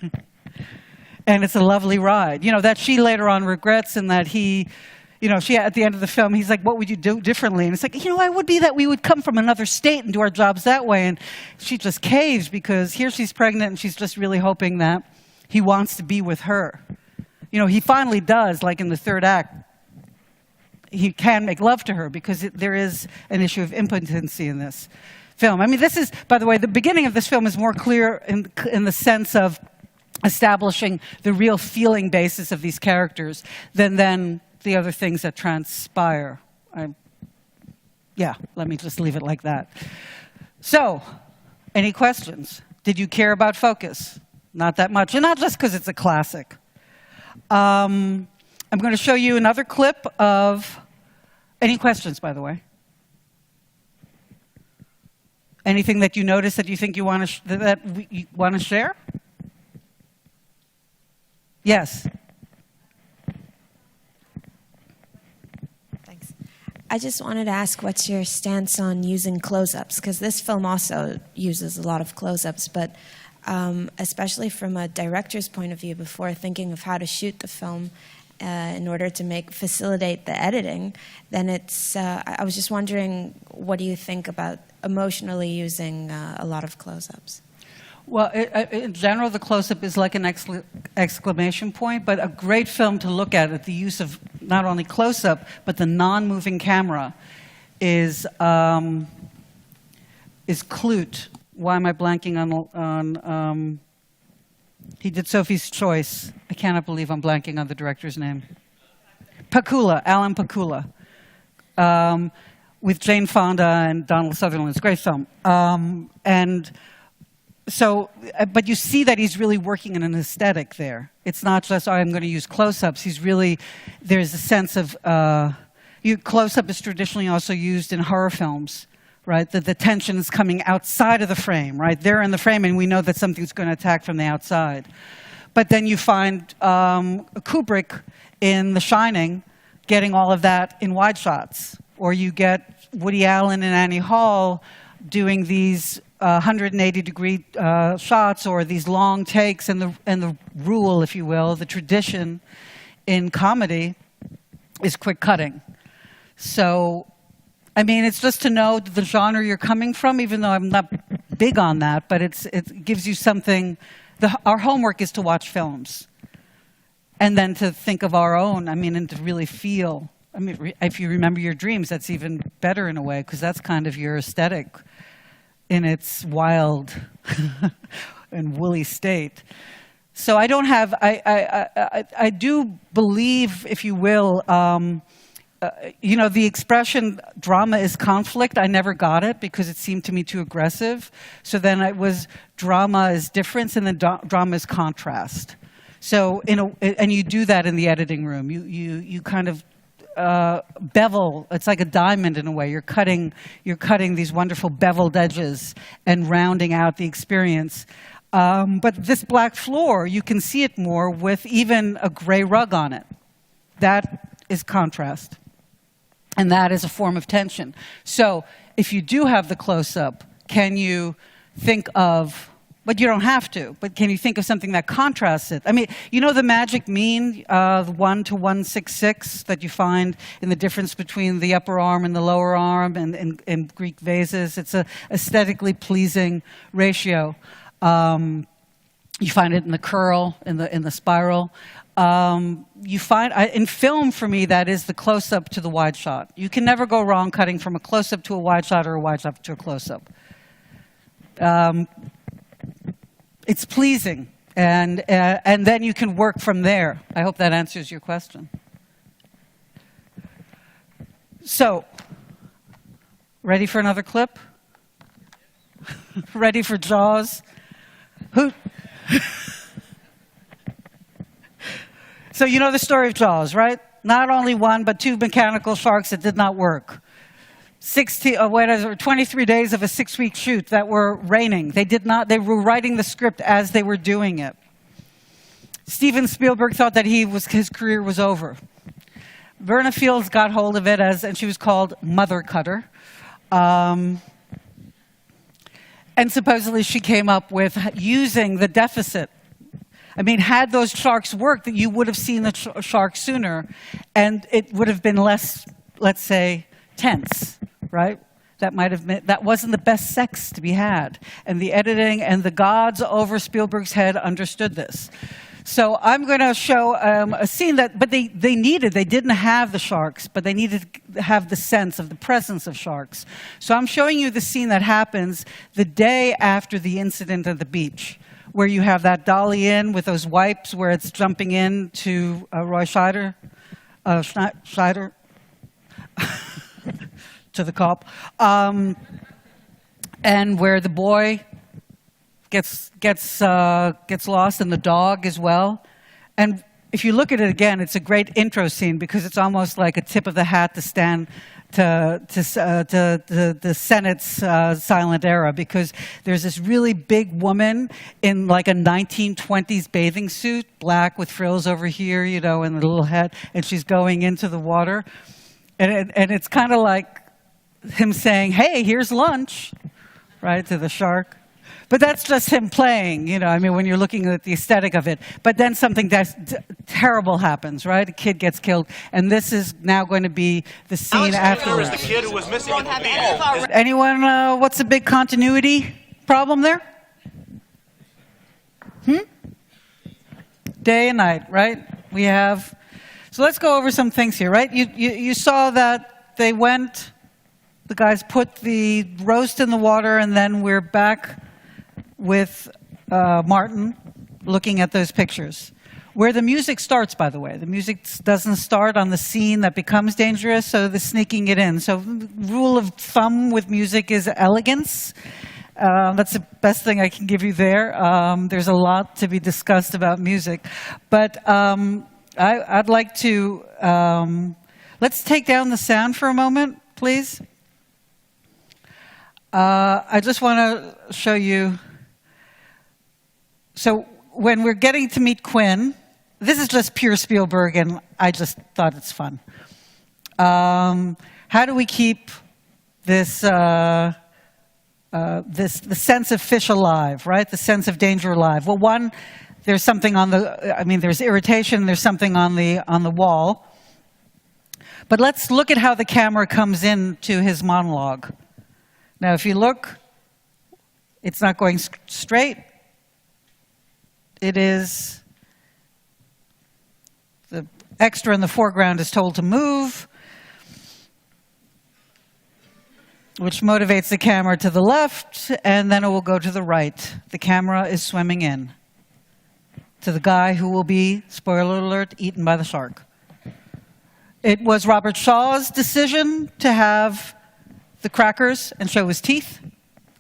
And it's a lovely ride. You know, that she later on regrets, and that he, you know, she, at the end of the film, he's like, what would you do differently? And it's like, you know, I would be that we would come from another state and do our jobs that way. And she just caves because here she's pregnant and she's just really hoping that he wants to be with her. You know, he finally does, like in the third act. He can make love to her because there is an issue of impotency in this film. I mean, this is, by the way, the beginning of this film is more clear in the sense of establishing the real feeling basis of these characters than the other things that transpire. Yeah, let me just leave it like that. So, any questions? Did you care about focus? Not that much, and not just because it's a classic. I'm going to show you another clip of... Any questions, by the way? Anything that you notice that you think you want to share? Yes. Thanks. I just wanted to ask, what's your stance on using close-ups? Because this film also uses a lot of close-ups, but especially from a director's point of view, before thinking of how to shoot the film in order to facilitate the editing, then it's, I was just wondering, what do you think about emotionally using a lot of close-ups? Well, in general, the close-up is like an exclamation point, but a great film to look at the use of not only close-up, but the non-moving camera is Clute. Why am I blanking on he did Sophie's Choice. I cannot believe I'm blanking on the director's name. Pakula, Alan Pakula, with Jane Fonda and Donald Sutherland. It's a great film. And so, but you see that he's really working in an aesthetic there. It's not just, oh, I'm going to use close-ups. He's really, there's a sense of, close-up is traditionally also used in horror films, right? The tension is coming outside of the frame, right? They're in the frame and we know that something's going to attack from the outside. But then you find Kubrick in The Shining getting all of that in wide shots. Or you get Woody Allen and Annie Hall doing these 180-degree shots, or these long takes, and the rule, if you will, the tradition in comedy is quick cutting. So, I mean, it's just to know the genre you're coming from, even though I'm not big on that, but it gives you something. Our homework is to watch films, and then to think of our own, I mean, and to really feel. I mean, if you remember your dreams, that's even better in a way, because that's kind of your aesthetic in its wild and woolly state. So I don't have, I do believe, if you will, you know, the expression drama is conflict, I never got it because it seemed to me too aggressive. So then it was drama is difference, and then drama is contrast. So, and you do that in the editing room. You kind of bevel. It's like a diamond in a way. You're cutting these wonderful beveled edges and rounding out the experience. But this black floor, you can see it more with even a gray rug on it. That is contrast. And that is a form of tension. So if you do have the close-up, can you think of, but you don't have to, but can you think of something that contrasts it? I mean, you know the magic mean, 1 to 166, that you find in the difference between the upper arm and the lower arm in Greek vases? It's a aesthetically pleasing ratio. You find it in the curl, in the spiral. You find, in film, for me, that is the close-up to the wide shot. You can never go wrong cutting from a close-up to a wide shot or a wide shot to a close-up. It's pleasing, and then you can work from there. I hope that answers your question. So, ready for another clip? Ready for Jaws? Who? So you know the story of Jaws, right? Not only one, but 2 mechanical sharks that did not work. 23 days of a 6-week shoot that were raining. They were writing the script as they were doing it. Steven Spielberg thought that his career was over. Verna Fields got hold of it, and she was called Mother Cutter. And supposedly she came up with using the deficit. I mean, had those sharks worked, that you would have seen the shark sooner, and it would have been less, let's say, tense, right? That wasn't the best sex to be had. And the editing and the gods over Spielberg's head understood this. So I'm going to show a scene but they didn't have the sharks, but they needed to have the sense of the presence of sharks. So I'm showing you the scene that happens the day after the incident at the beach, where you have that dolly in with those wipes where it's jumping in to Roy Scheider, to the cop, and where the boy gets lost, and the dog as well. And if you look at it again, it's a great intro scene because it's almost like a tip of the hat to stand to the Senate's silent era, because there's this really big woman in like a 1920s bathing suit, black with frills over here, you know, and the little hat, and she's going into the water. And it's kind of like him saying, hey, here's lunch, right, to the shark. But that's just him playing, you know, I mean, when you're looking at the aesthetic of it. But then something that's terrible happens, right? A kid gets killed, and this is now going to be the scene afterwards. The kid who was missing at the beach. Anyone, what's the big continuity problem there? Day and night, right? We have, so let's go over some things here, right? You saw that they went, the guys put the roast in the water, and then we're back with Martin looking at those pictures. Where the music starts, by the way. The music doesn't start on the scene that becomes dangerous, so they're sneaking it in. So rule of thumb with music is elegance. That's the best thing I can give you there. There's a lot to be discussed about music. But I'd like to, let's take down the sound for a moment, please. I just want to show you. So when we're getting to meet Quinn, this is just pure Spielberg, and I just thought it's fun. How do we keep this, the sense of fish alive, right? The sense of danger alive. Well, one, there's something on the, I mean, there's irritation, there's something on the wall. But let's look at how the camera comes into his monologue. Now, if you look, it's not going straight. It is, the extra in the foreground is told to move, which motivates the camera to the left, and then it will go to the right. The camera is swimming in to the guy who will be, spoiler alert, eaten by the shark. It was Robert Shaw's decision to have the crackers and show his teeth.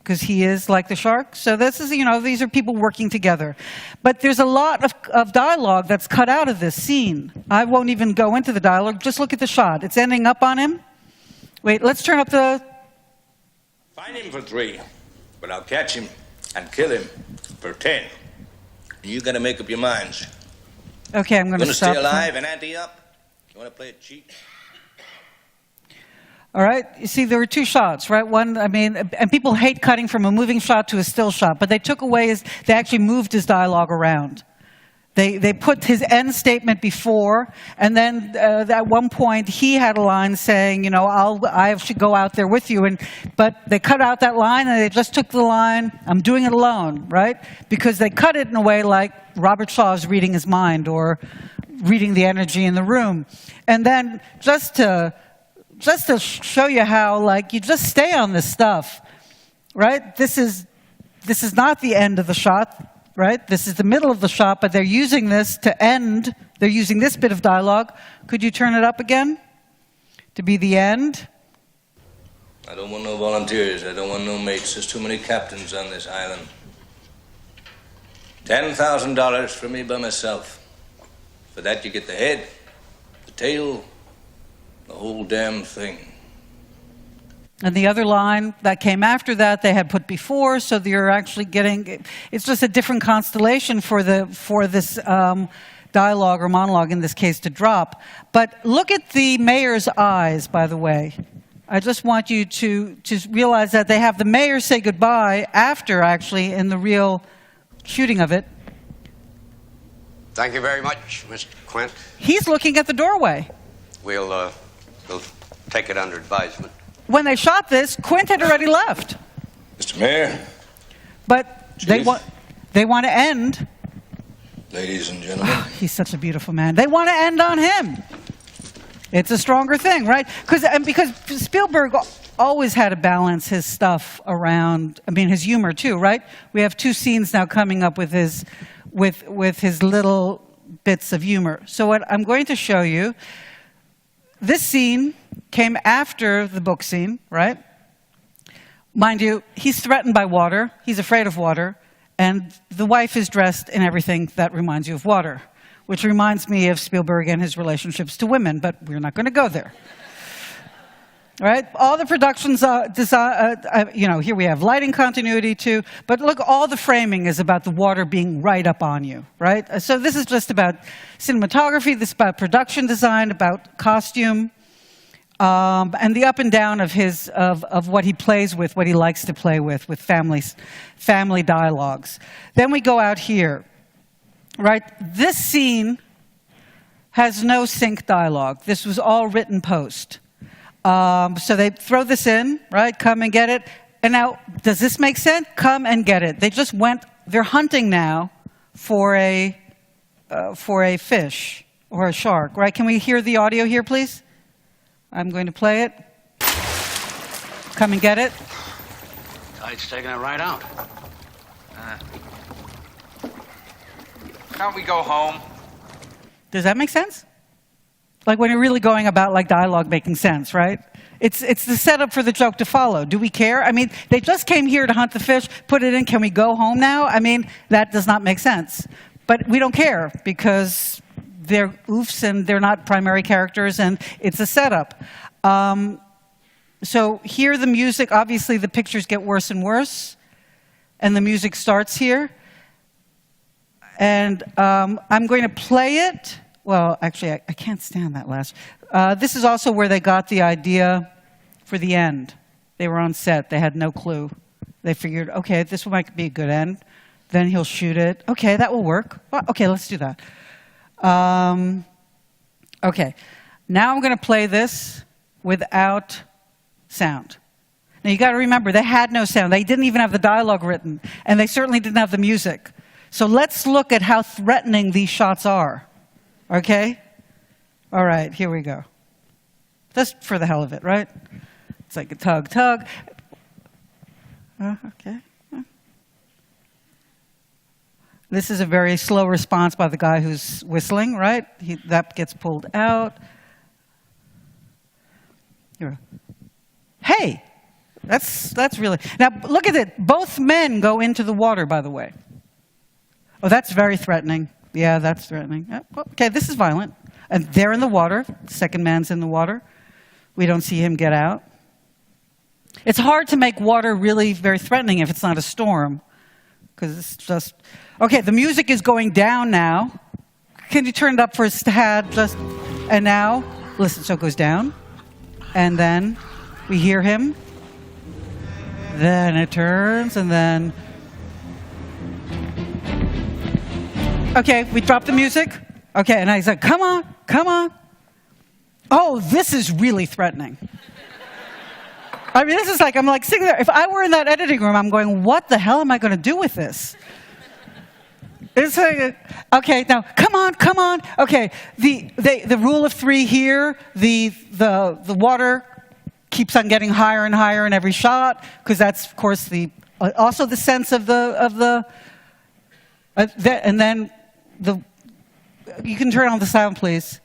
because he is like the shark. So this is, you know, these are people working together. But there's a lot of dialogue that's cut out of this scene. I won't even go into the dialogue. Just look at the shot. It's ending up on him. Wait, let's turn up the... Find him for 3, but I'll catch him and kill him for 10. You gotta make up your minds. Okay, I'm going to stop. Stay alive and ante up? You want to play it cheap? All right. You see, there were 2 shots, right? One, I mean, and people hate cutting from a moving shot to a still shot, but they took away they actually moved his dialogue around. They put his end statement before, and then at one point he had a line saying, you know, I should go out there with you, but they cut out that line and they just took the line, I'm doing it alone, right? Because they cut it in a way like Robert Shaw is reading his mind or reading the energy in the room. And then just to show you how, like, you just stay on this stuff, right? This is not the end of the shot. Right? This is the middle of the shot, but they're using this to end. They're using this bit of dialogue. Could you turn it up again to be the end? I don't want no volunteers. I don't want no mates. There's too many captains on this island. $10,000 for me by myself. For that you get the head, the tail, the whole damn thing. And the other line that came after that, they had put before, so you're actually getting, it's just a different constellation for this dialogue or monologue, in this case, to drop. But look at the mayor's eyes, by the way. I just want you to realize that they have the mayor say goodbye after, actually, in the real shooting of it. Thank you very much, Mr. Quint. He's looking at the doorway. We'll take it under advisement. When they shot this, Quint had already left. Mr. Mayor. But they want to end. Ladies and gentlemen. He's such a beautiful man. They want to end on him. It's a stronger thing, right? Because Spielberg always had to balance his stuff around, I mean, his humor too, right? We have 2 scenes now coming up with his little bits of humor. So what I'm going to show you, this scene came after the book scene, right? Mind you, he's threatened by water. He's afraid of water. And the wife is dressed in everything that reminds you of water, which reminds me of Spielberg and his relationships to women, but we're not going to go there. Right? All the productions, you know, here we have lighting continuity too, but look, all the framing is about the water being right up on you, right? So this is just about cinematography, this is about production design, about costume, and the up and down of what he plays with, what he likes to play with family dialogues. Then we go out here, right? This scene has no sync dialogue. This was all written post. So they throw this in, right? Come and get it. And now, does this make sense? Come and get it. They just they're hunting now for a fish or a shark, right? Can we hear the audio here, please? I'm going to play it. Come and get it. Tide's taking it right out. Can't we go home? Does that make sense? Like when you're really going about like dialogue making sense, right? It's the setup for the joke to follow. Do we care? I mean, they just came here to hunt the fish, put it in, can we go home now? I mean, that does not make sense. But we don't care because they're oofs and they're not primary characters and it's a setup. So here the music, obviously the pictures get worse and worse and the music starts here. And I'm going to play it. Well, actually, I can't stand that last. This is also where they got the idea for the end. They were on set. They had no clue. They figured, okay, this might be a good end. Then he'll shoot it. Okay, that will work. Well, okay, let's do that. Okay, now I'm going to play this without sound. Now, you got to remember, they had no sound. They didn't even have the dialogue written, and they certainly didn't have the music. So let's look at how threatening these shots are. Okay? All right, here we go. Just for the hell of it, right? It's like a tug, tug. Okay. This is a very slow response by the guy who's whistling, right? That gets pulled out. Here. Hey, That's really... Now, look at it. Both men go into the water, by the way. Oh, that's very threatening. Yeah, that's threatening. Okay, this is violent. And they're in the water. The second man's in the water. We don't see him get out. It's hard to make water really very threatening if it's not a storm. Because it's just... Okay, the music is going down now. Can you turn it up for a tad? Just... And now, listen, so it goes down. And then we hear him. Then it turns, and then... Okay, we drop the music. Okay, and he's like, come on, come on. Oh, this is really threatening. I mean, this is like, I'm like sitting there. If I were in that editing room, I'm going, what the hell am I going to do with this? It's like, okay, now, come on, come on. Okay, the rule of three here, the water keeps on getting higher and higher in every shot, because that's, of course, also the sense of and then you can turn on the sound, please.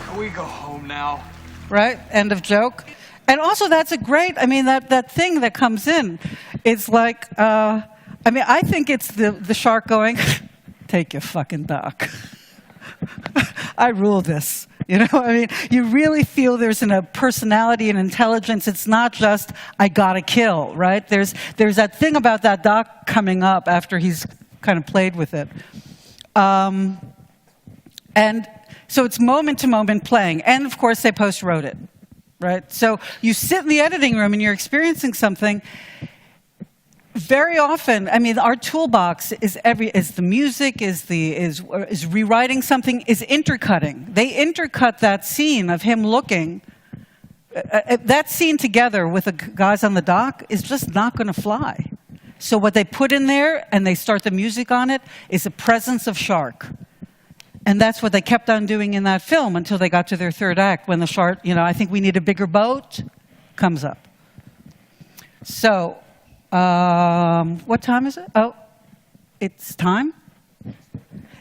Can we go home now? Right, end of joke. And also, that's a great, I mean, that thing that comes in, it's like, I mean, I think it's the shark going, take your fucking duck. I rule this. You know, I mean, you really feel there's a personality and intelligence. It's not just, I gotta kill, right? There's that thing about that doc coming up after he's kind of played with it. And so it's moment-to-moment playing. And, of course, they post-wrote it, right? So you sit in the editing room and you're experiencing something. Very often, I mean, our toolbox is the music, is rewriting something, is intercutting. They intercut that scene of him looking. That scene together with the guys on the dock is just not going to fly. So what they put in there, and they start the music on it, is a presence of shark. And that's what they kept on doing in that film until they got to their third act, when the shark, you know, I think we need a bigger boat, comes up. So... what time is it? Oh, it's time?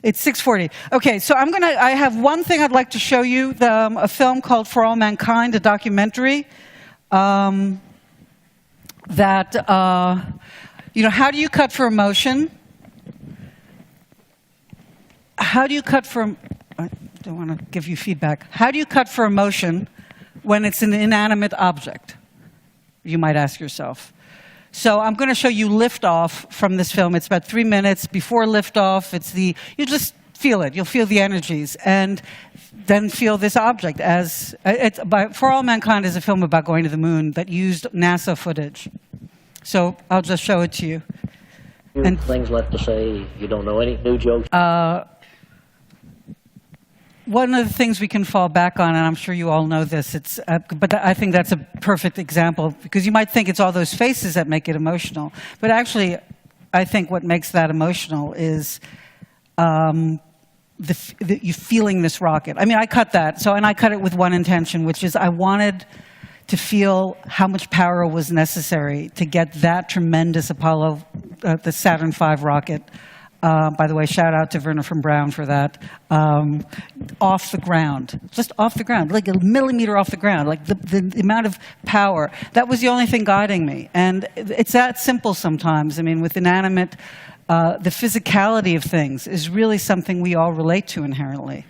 It's 6:40. Okay, so I have one thing I'd like to show you, a film called For All Mankind, a documentary that, you know, how do you cut for emotion? How do you cut for, I don't want to give you feedback. How do you cut for emotion when it's an inanimate object? You might ask yourself. So I'm going to show you Liftoff from this film. It's about 3 minutes. Before Liftoff, you just feel it. You'll feel the energies. And then feel this object For All Mankind is a film about going to the moon that used NASA footage. So I'll just show it to you. And things left to say, you don't know any new jokes? One of the things we can fall back on, and I'm sure you all know this, but I think that's a perfect example, because you might think it's all those faces that make it emotional. But actually, I think what makes that emotional is you feeling this rocket. I mean, I cut that, and I cut it with one intention, which is I wanted to feel how much power was necessary to get that tremendous Apollo, the Saturn V rocket. By the way, shout out to Werner von Braun for that. Off the ground, just off the ground, like a millimeter off the ground, like the amount of power. That was the only thing guiding me. And it's that simple sometimes. I mean, with inanimate, the physicality of things is really something we all relate to inherently.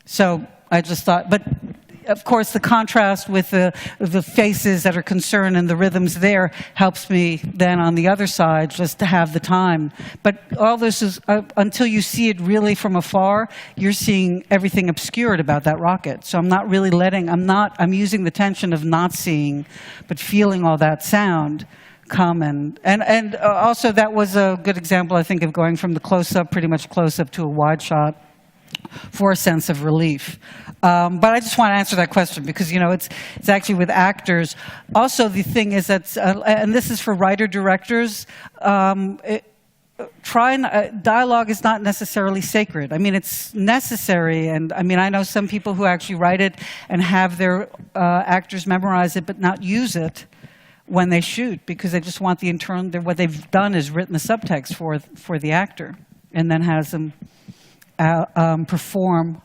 So I just thought, but of course, the contrast with the faces that are concerned and the rhythms there helps me then on the other side just to have the time. But all this is, until you see it really from afar, you're seeing everything obscured about that rocket. So I'm not really I'm using the tension of not seeing, but feeling all that sound come. And also that was a good example, I think, of going from the close-up, pretty much close-up, to a wide shot for a sense of relief. But I just want to answer that question because, you know, it's actually with actors. Also, the thing is that, and this is for writer-directors, dialogue is not necessarily sacred. I mean, it's necessary, and I mean, I know some people who actually write it and have their actors memorize it but not use it when they shoot because they just want the internal, what they've done is written the subtext for the actor and then has them perform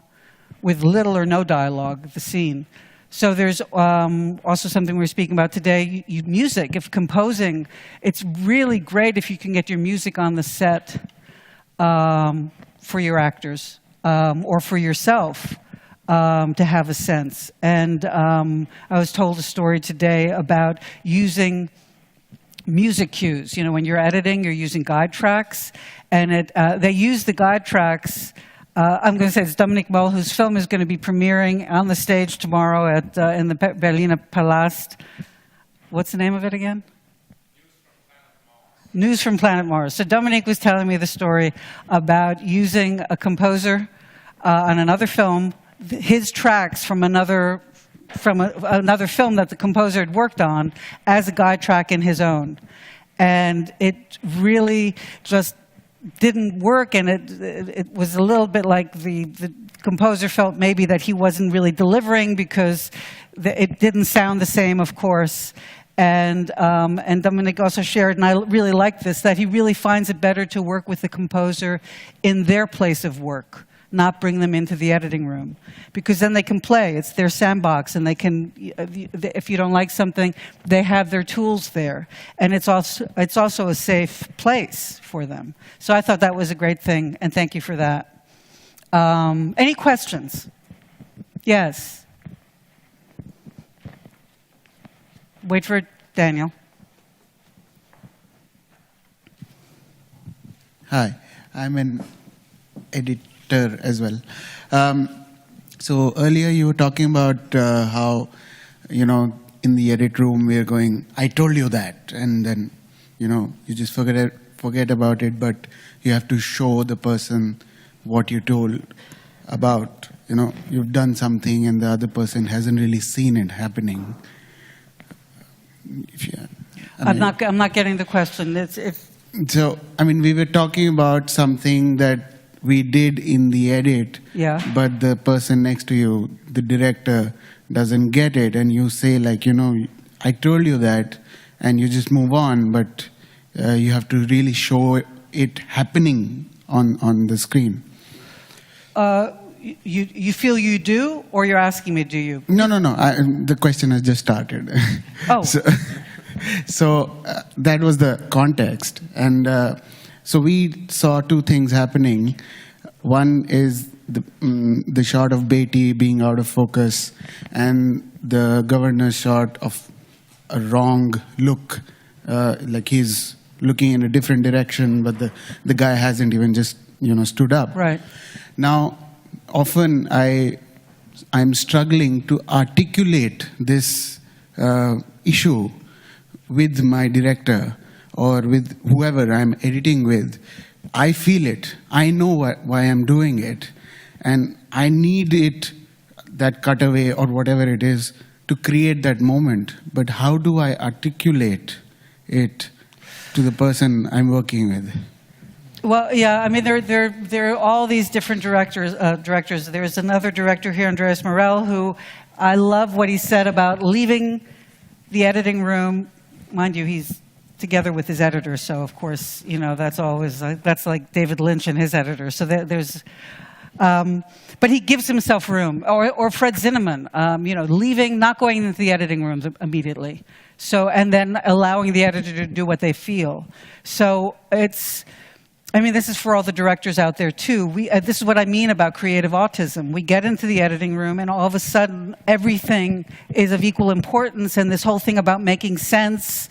with little or no dialogue, the scene. So there's also something we were speaking about today, music. If composing, it's really great if you can get your music on the set for your actors or for yourself to have a sense. And I was told a story today about using music cues. You know, when you're editing, you're using guide tracks, and they use the guide tracks. I'm going to say it's Dominique Moll, whose film is going to be premiering on the stage tomorrow in the Berliner Palast. What's the name of it again? News from Planet Mars. So Dominique was telling me the story about using a composer on another film, his tracks from another film that the composer had worked on as a guide track in his own. And it really just didn't work, and it was a little bit like the composer felt maybe that he wasn't really delivering because it didn't sound the same, of course. And Dominic also shared, and I really like this, that he really finds it better to work with the composer in their place of work, not bring them into the editing room, because then they can play. It's their sandbox, and they can, if you don't like something, they have their tools there, and it's also a safe place for them. So I thought that was a great thing, and thank you for that. Any questions? Yes. Wait for Daniel. Hi, I'm an editor as well. So earlier you were talking about how, in the edit room we are going, I told you that, and then, you just forget about it, but you have to show the person what you told about. You've done something and the other person hasn't really seen it happening. I'm not getting the question. So, we were talking about something that we did in the edit, yeah, but the person next to you, the director, doesn't get it, and you say I told you that, and you just move on, but you have to really show it happening on the screen. You feel you do, or you're asking me, do you? No. The question has just started. Oh. So that was the context. And so we saw two things happening. One is the shot of Beatty being out of focus, and the governor's shot of a wrong look, like he's looking in a different direction, but the guy hasn't even just stood up. Right. Now, often I'm struggling to articulate this issue with my director or with whoever I'm editing with. I feel it. I know why I'm doing it. And I need it, that cutaway or whatever it is, to create that moment. But how do I articulate it to the person I'm working with? Well, yeah, there are all these different directors. There's another director here, Andreas Morel, who I love what he said about leaving the editing room. Mind you, he's together with his editor, so of course, that's always, that's like David Lynch and his editor. So there's, but he gives himself room. Or Fred Zinnemann, leaving, not going into the editing rooms immediately. So, and then allowing the editor to do what they feel. So it's, this is for all the directors out there too. This is what I mean about creative autism. We get into the editing room and all of a sudden everything is of equal importance, and this whole thing about making sense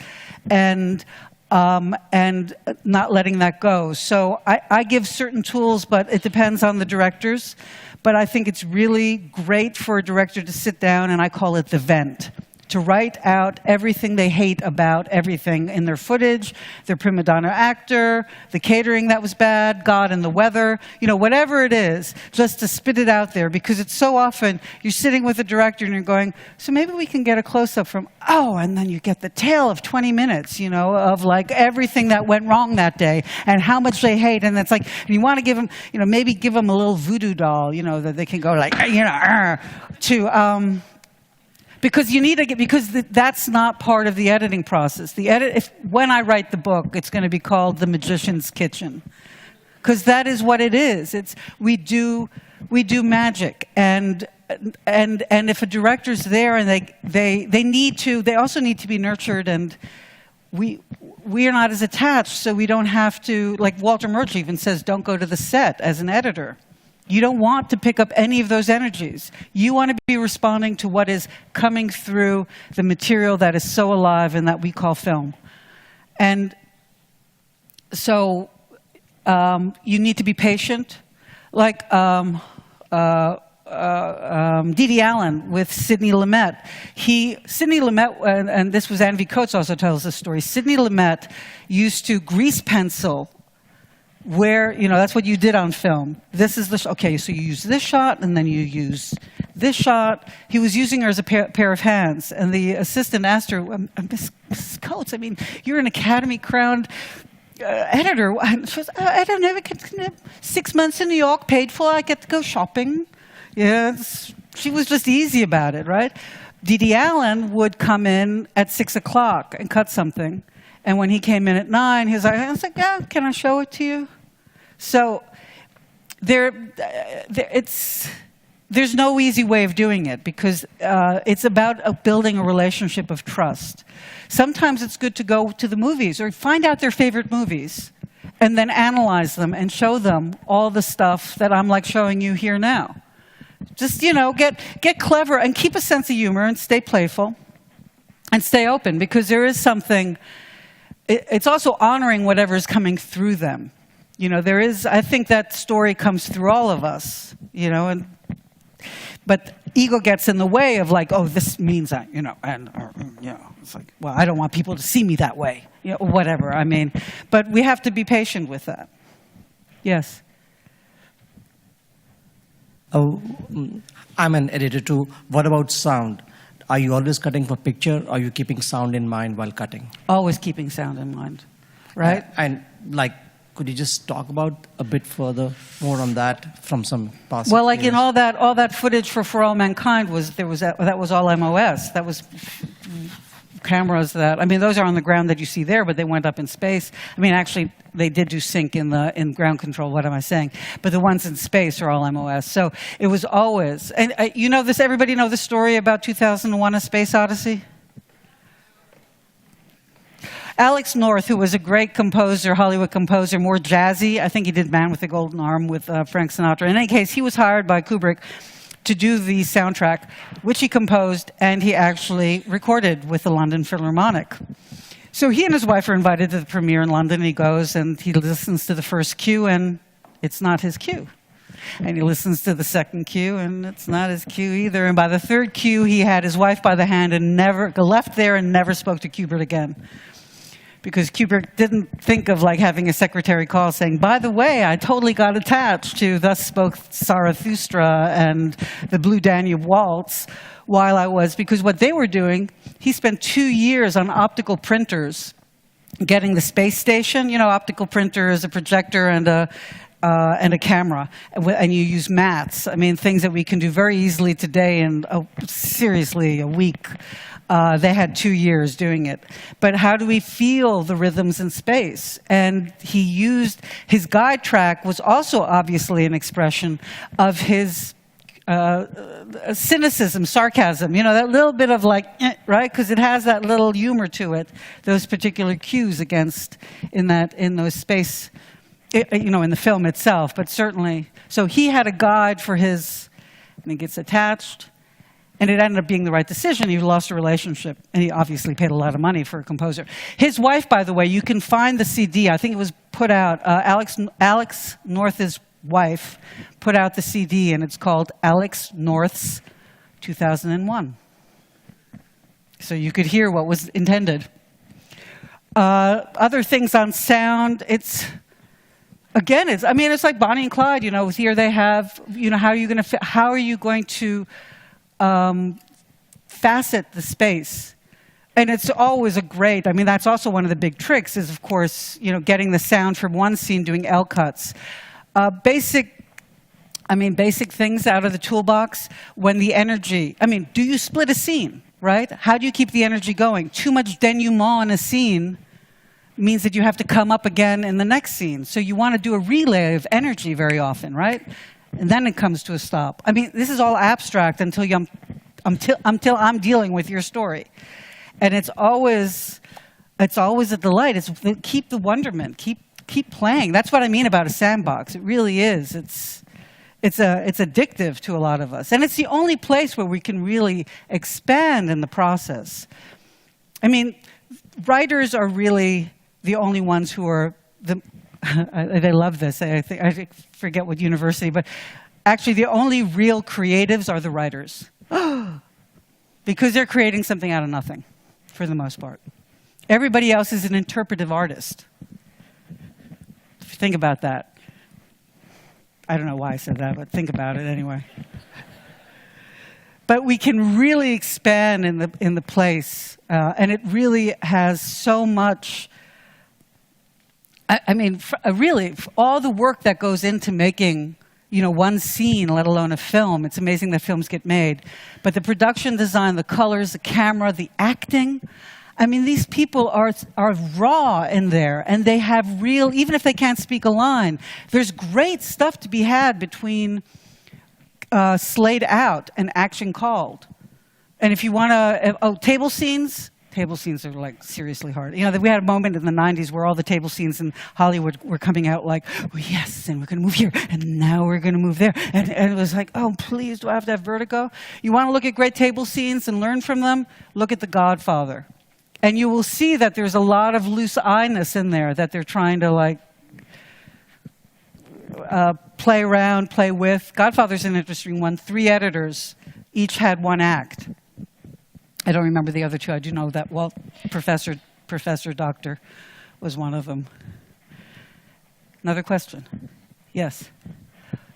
and not letting that go. So I give certain tools, but it depends on the directors. But I think it's really great for a director to sit down, and I call it the vent, to write out everything they hate about everything in their footage, their prima donna actor, the catering that was bad, God and the weather, whatever it is, just to spit it out there. Because it's so often you're sitting with a director and you're going, so maybe we can get a close-up from, and then you get the tale of 20 minutes, of like everything that went wrong that day and how much they hate. And it's like, you want to give them, maybe give them a little voodoo doll, that they can go like, to... Because you need to because that's not part of the editing process. When I write the book, it's going to be called The Magician's Kitchen, because that is what it is. We do we do magic. And if a director's there and they also need to be nurtured, and we are not as attached, so we don't have to, like Walter Murch even says, don't go to the set as an editor. You don't want to pick up any of those energies. You want to be responding to what is coming through the material that is so alive and that we call film. And so you need to be patient. Like D.D. Allen with Sidney Lumet. Sidney Lumet, and this was Anne V. Coates also tells this story, Sidney Lumet used to grease pencil where, that's what you did on film. This is okay, so you use this shot, and then you use this shot. He was using her as a pair of hands, and the assistant asked her, Mrs. Coates, you're an Academy-crowned editor. She was, I don't know, 6 months in New York, paid for, I get to go shopping. Yes, she was just easy about it, right? D.D. Allen would come in at 6 o'clock and cut something, and when he came in at 9, he was like, yeah, can I show it to you? So there's no easy way of doing it, because it's about building a relationship of trust. Sometimes it's good to go to the movies or find out their favorite movies and then analyze them and show them all the stuff that I'm like showing you here now. Just, get clever and keep a sense of humor and stay playful and stay open, because there is something, it's also honoring whatever's coming through them. I think that story comes through all of us, but ego gets in the way of like, oh, this means that, it's like, well, I don't want people to see me that way, whatever. But we have to be patient with that. Yes. Oh, I'm an editor too. What about sound? Are you always cutting for picture, or are you keeping sound in mind while cutting? Always keeping sound in mind, right? And could you just talk about a bit further, more on that from some past? Well, like all that footage for All Mankind that was all MOS. That was cameras that, those are on the ground that you see there, but they went up in space. Actually, they did do sync in ground control. What am I saying? But the ones in space are all MOS. So it was always, and everybody know the story about 2001: A Space Odyssey? Alex North, who was a great composer, Hollywood composer, more jazzy. I think he did Man with the Golden Arm with Frank Sinatra. In any case, he was hired by Kubrick to do the soundtrack, which he composed, and he actually recorded with the London Philharmonic. So he and his wife are invited to the premiere in London. He goes and he listens to the first cue, and it's not his cue. And he listens to the second cue, and it's not his cue either. And by the third cue, he had his wife by the hand and left there and never spoke to Kubrick again. Because Kubrick didn't think of having a secretary call saying, by the way, I totally got attached to Thus Spoke Zarathustra and the Blue Danube Waltz while I was, because what they were doing, he spent 2 years on optical printers getting the space station. Optical printer is a projector and a camera, and you use mats. Things that we can do very easily today in, seriously, a week. They had 2 years doing it. But how do we feel the rhythms in space? And he used, his guide track was also obviously an expression of his cynicism, sarcasm, that little bit of right? Because it has that little humor to it, those particular cues in those space, in the film itself, but certainly. So he had a guide for his, and he gets attached. And it ended up being the right decision. He lost a relationship, and he obviously paid a lot of money for a composer. His wife, by the way, you can find the CD. I think it was put out. Alex North's wife put out the CD, and it's called Alex North's 2001. So you could hear what was intended. Other things on sound, it's like Bonnie and Clyde. Here they have, how are you going to facet the space? And it's always a great, that's also one of the big tricks is, of course, getting the sound from one scene, doing L cuts. Basic things out of the toolbox. When the energy, do you split a scene, right? How do you keep the energy going? Too much denouement in a scene means that you have to come up again in the next scene. So you want to do a relay of energy very often, right? and then it comes to a stop. I mean, this is all abstract until I'm dealing with your story. And it's always a delight. It's keep the wonderment, keep playing. That's what I mean about a sandbox. It really is. It's addictive to a lot of us. And it's the only place where we can really expand in the process. I mean, writers are really the only ones who are they love this. I forget what university, but actually the only real creatives are the writers. Because they're creating something out of nothing, for the most part. Everybody else is an interpretive artist. If you think about that. I don't know why I said that, but think about it anyway. But we can really expand in the place, and it really has so much. I mean, really, all the work that goes into making, one scene, let alone a film. It's amazing that films get made. But the production design, the colors, the camera, the acting. I mean, these people are raw in there, and they have real, even if they can't speak a line, there's great stuff to be had between slayed out and action called. And if you want to, table scenes are like seriously hard. We had a moment in the 90s where all the table scenes in Hollywood were coming out like, oh, yes, and we're going to move here, and now we're going to move there. And it was like, oh, please, do I have to have vertigo? You want to look at great table scenes and learn from them? Look at The Godfather. And you will see that there's a lot of loose-eyedness in there that they're trying to play around, play with. Godfather's an interesting one. 3 editors, each had 1 act. I don't remember the other 2. I do know that, well, Professor Doctor was one of them. Another question? Yes.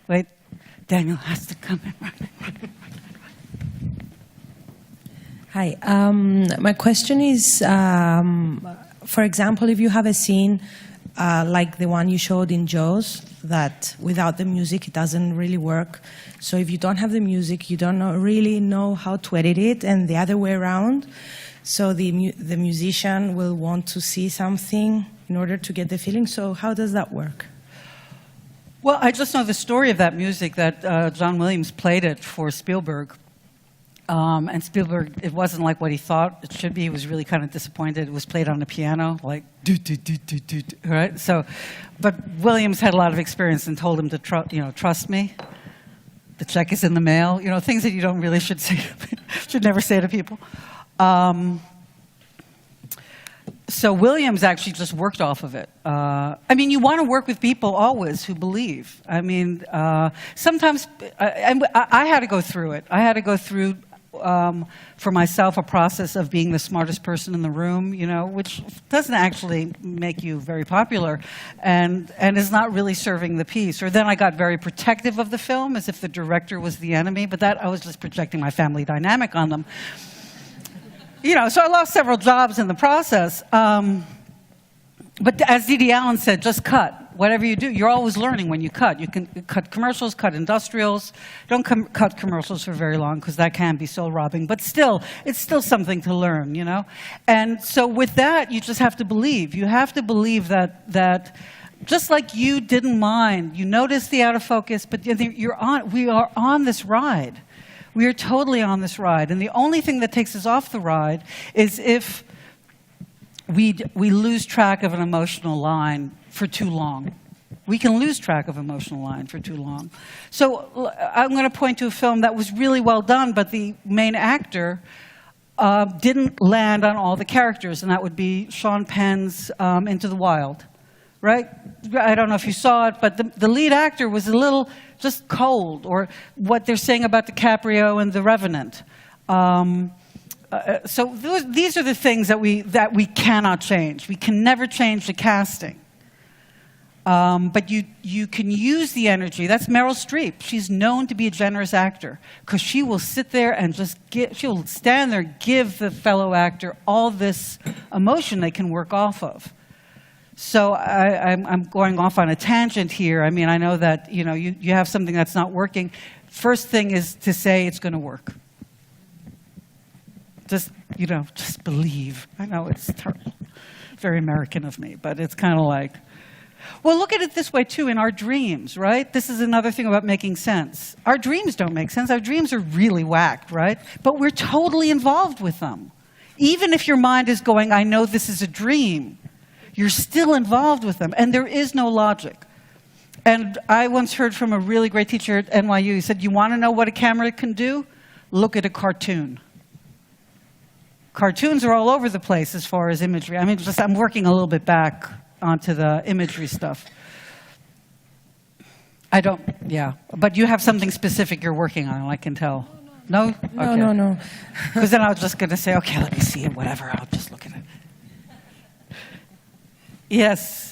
Wait, Daniel has to come in. Hi. My question is, for example, if you have a scene like the one you showed in Jaws, that without the music it doesn't really work. So if you don't have the music, you don't really know how to edit it, and the other way around. So the musician will want to see something in order to get the feeling. So how does that work? Well, I just know the story of that music, that John Williams played it for Spielberg. And Spielberg, it wasn't like what he thought it should be. He was really kind of disappointed. It was played on the piano, like right? So, but Williams had a lot of experience and told him to trust me. The check is in the mail. Things that you don't really should never say to people. So Williams actually just worked off of it. I mean, you want to work with people always who believe. I mean, sometimes I had to go through it. I had to go through, for myself, a process of being the smartest person in the room, which doesn't actually make you very popular and is not really serving the piece. Or then I got very protective of the film, as if the director was the enemy, but that I was just projecting my family dynamic on them. So I lost several jobs in the process. But as D.D. Allen said, just cut. Whatever you do, you're always learning when you cut. You can cut commercials, cut industrials. Don't cut commercials for very long, because that can be soul robbing. But still, it's still something to learn, And so with that, you just have to believe. You have to believe that just like you didn't mind, you noticed the out of focus, but we are on this ride. We are totally on this ride. And the only thing that takes us off the ride is if we lose track of an emotional line for too long. We can lose track of emotional line for too long. So I'm going to point to a film that was really well done, but the main actor didn't land on all the characters, and that would be Sean Penn's Into the Wild. Right? I don't know if you saw it, but the lead actor was a little just cold, or what they're saying about DiCaprio and The Revenant. So these are the things that we cannot change. We can never change the casting. But you can use the energy. That's Meryl Streep. She's known to be a generous actor, because she will sit there and she'll stand there, give the fellow actor all this emotion they can work off of. So I'm going off on a tangent here. I mean, I know that you have something that's not working. First thing is to say it's going to work. Just believe. I know it's terrible, very American of me, but it's kind of like, Well, look at it this way, too, in our dreams, right? This is another thing about making sense. Our dreams don't make sense. Our dreams are really whacked, right? But we're totally involved with them. Even if your mind is going, I know this is a dream, you're still involved with them. And there is no logic. And I once heard from a really great teacher at NYU, he said, you want to know what a camera can do? Look at a cartoon. Cartoons are all over the place as far as imagery. I mean, I'm working a little bit back onto the imagery stuff. Yeah. But you have something specific you're working on, I can tell. No? No, okay. no. Because then I was just going to say, okay, let me see it, whatever. I'll just look at it. Yes.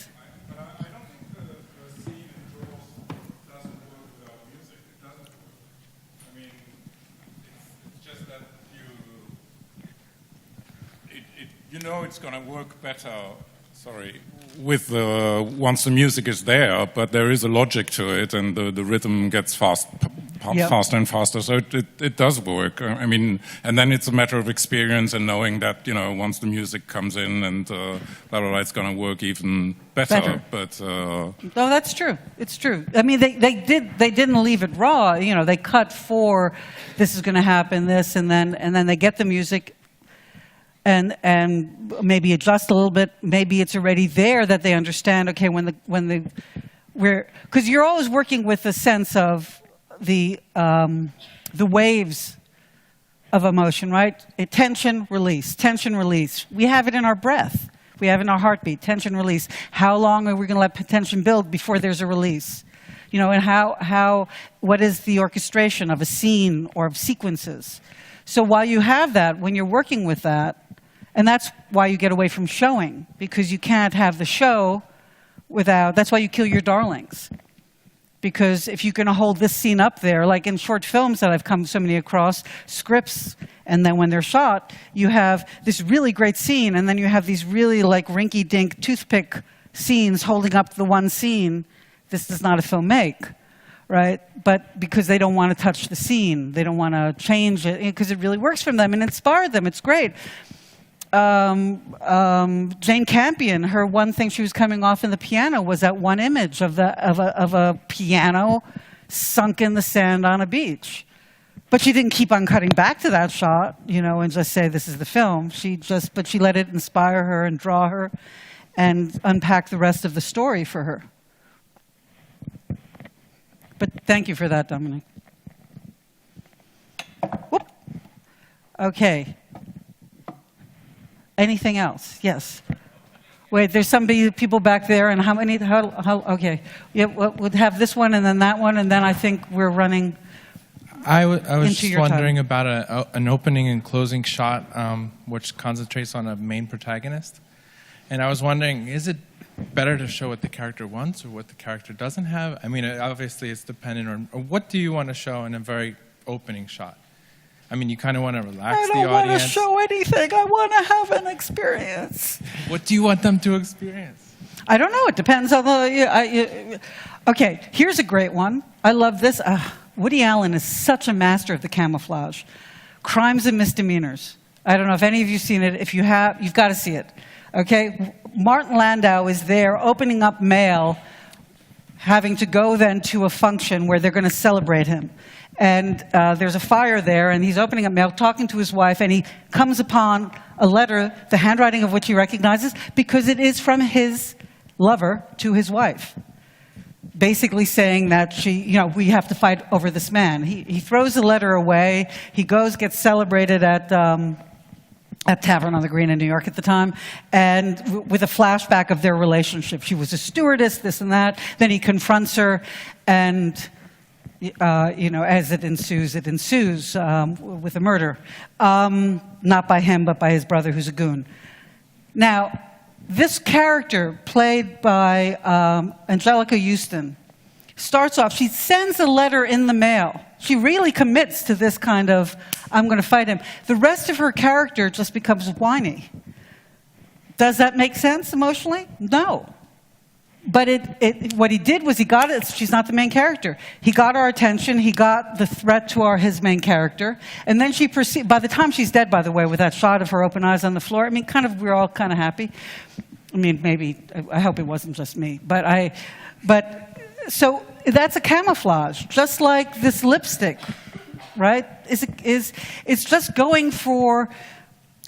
You know it's going to work better, with once the music is there, but there is a logic to it, and the rhythm gets faster and faster, so it does work. I mean, and then it's a matter of experience and knowing that, once the music comes in and blah, blah, blah, it's going to work even better. But no, that's true. It's true. I mean, they didn't leave it raw. They cut for this is going to happen, this, and then they get the music. And maybe adjust a little bit. Maybe it's already there that they understand. Okay, because you're always working with a sense of the waves of emotion, right? Tension, release. Tension, release. We have it in our breath. We have it in our heartbeat. Tension, release. How long are we going to let tension build before there's a release? And what is the orchestration of a scene or of sequences? So while you have that, when you're working with that, and that's why you get away from showing, because you can't have the show without, that's why you kill your darlings. Because if you're going to hold this scene up there, like in short films that I've come so many across, scripts, and then when they're shot, you have this really great scene, and then you have these really like rinky-dink toothpick scenes holding up the one scene. This does not a film make. Right? But because they don't want to touch the scene, they don't want to change it, because it really works for them and inspired them. It's great. Jane Campion, her one thing she was coming off in the piano was that one image of a piano sunk in the sand on a beach. But she didn't keep on cutting back to that shot, and just say this is the film. But she let it inspire her and draw her and unpack the rest of the story for her. But thank you for that, Dominic. Whoop. Okay. Anything else? Yes. Wait, there's people back there, and how many? Okay. Yeah, we'll have this one and then that one, and then I think we're running. I was just wondering about an opening and closing shot, which concentrates on a main protagonist, and I was wondering, is it better to show what the character wants or what the character doesn't have? I mean, obviously it's dependent on what do you want to show in a very opening shot. I mean, you kind of want to relax the audience. I don't want to show anything. I want to have an experience. What do you want them to experience? I don't know. It depends on the... Okay, here's a great one. I love this. Woody Allen is such a master of the camouflage. Crimes and Misdemeanors. I don't know if any of you have seen it. If you have, you've got to see it. Okay? Martin Landau is there opening up mail, having to go then to a function where they're going to celebrate him. And there's a fire there, and he's opening up mail, talking to his wife, and he comes upon a letter, the handwriting of which he recognizes, because it is from his lover to his wife, basically saying that we have to fight over this man. He throws the letter away. He goes, gets celebrated at Tavern on the Green in New York at the time, and with a flashback of their relationship. She was a stewardess, this and that. Then he confronts her, and as it ensues with a murder. Not by him, but by his brother, who's a goon. Now, this character, played by Angelica Houston, starts off, she sends a letter in the mail. She really commits to this kind of, I'm going to fight him. The rest of her character just becomes whiny. Does that make sense emotionally? No. But what he did was he got it. She's not the main character. He got our attention. He got the threat to his main character. And then she proceeds, by the time she's dead, by the way, with that shot of her open eyes on the floor, I mean, we're all kind of happy. I mean, maybe, I hope it wasn't just me. So that's a camouflage, just like this lipstick, right? It's just going for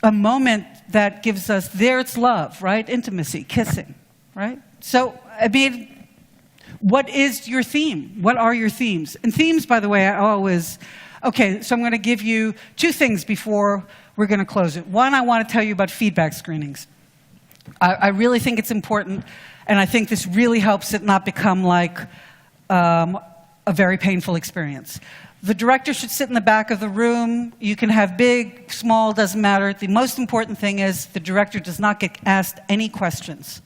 a moment that gives us, it's love, right? Intimacy, kissing, right? So, I mean, what is your theme? What are your themes? And themes, by the way, okay, so I'm going to give you 2 things before we're going to close it. One, I want to tell you about feedback screenings. I really think it's important, and I think this really helps it not become like a very painful experience. The director should sit in the back of the room. You can have big, small, doesn't matter. The most important thing is the director does not get asked any questions.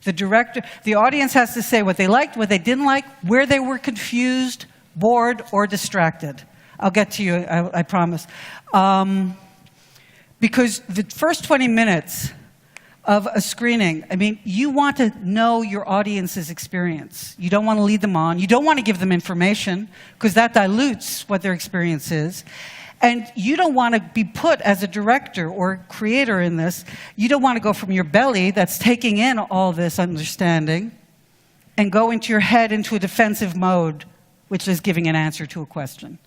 The audience has to say what they liked, what they didn't like, where they were confused, bored, or distracted. I'll get to you, I promise. Because the first 20 minutes of a screening, I mean, you want to know your audience's experience. You don't want to lead them on. You don't want to give them information, because that dilutes what their experience is. And you don't want to be put as a director or creator in this. You don't want to go from your belly that's taking in all this understanding and go into your head into a defensive mode, which is giving an answer to a question.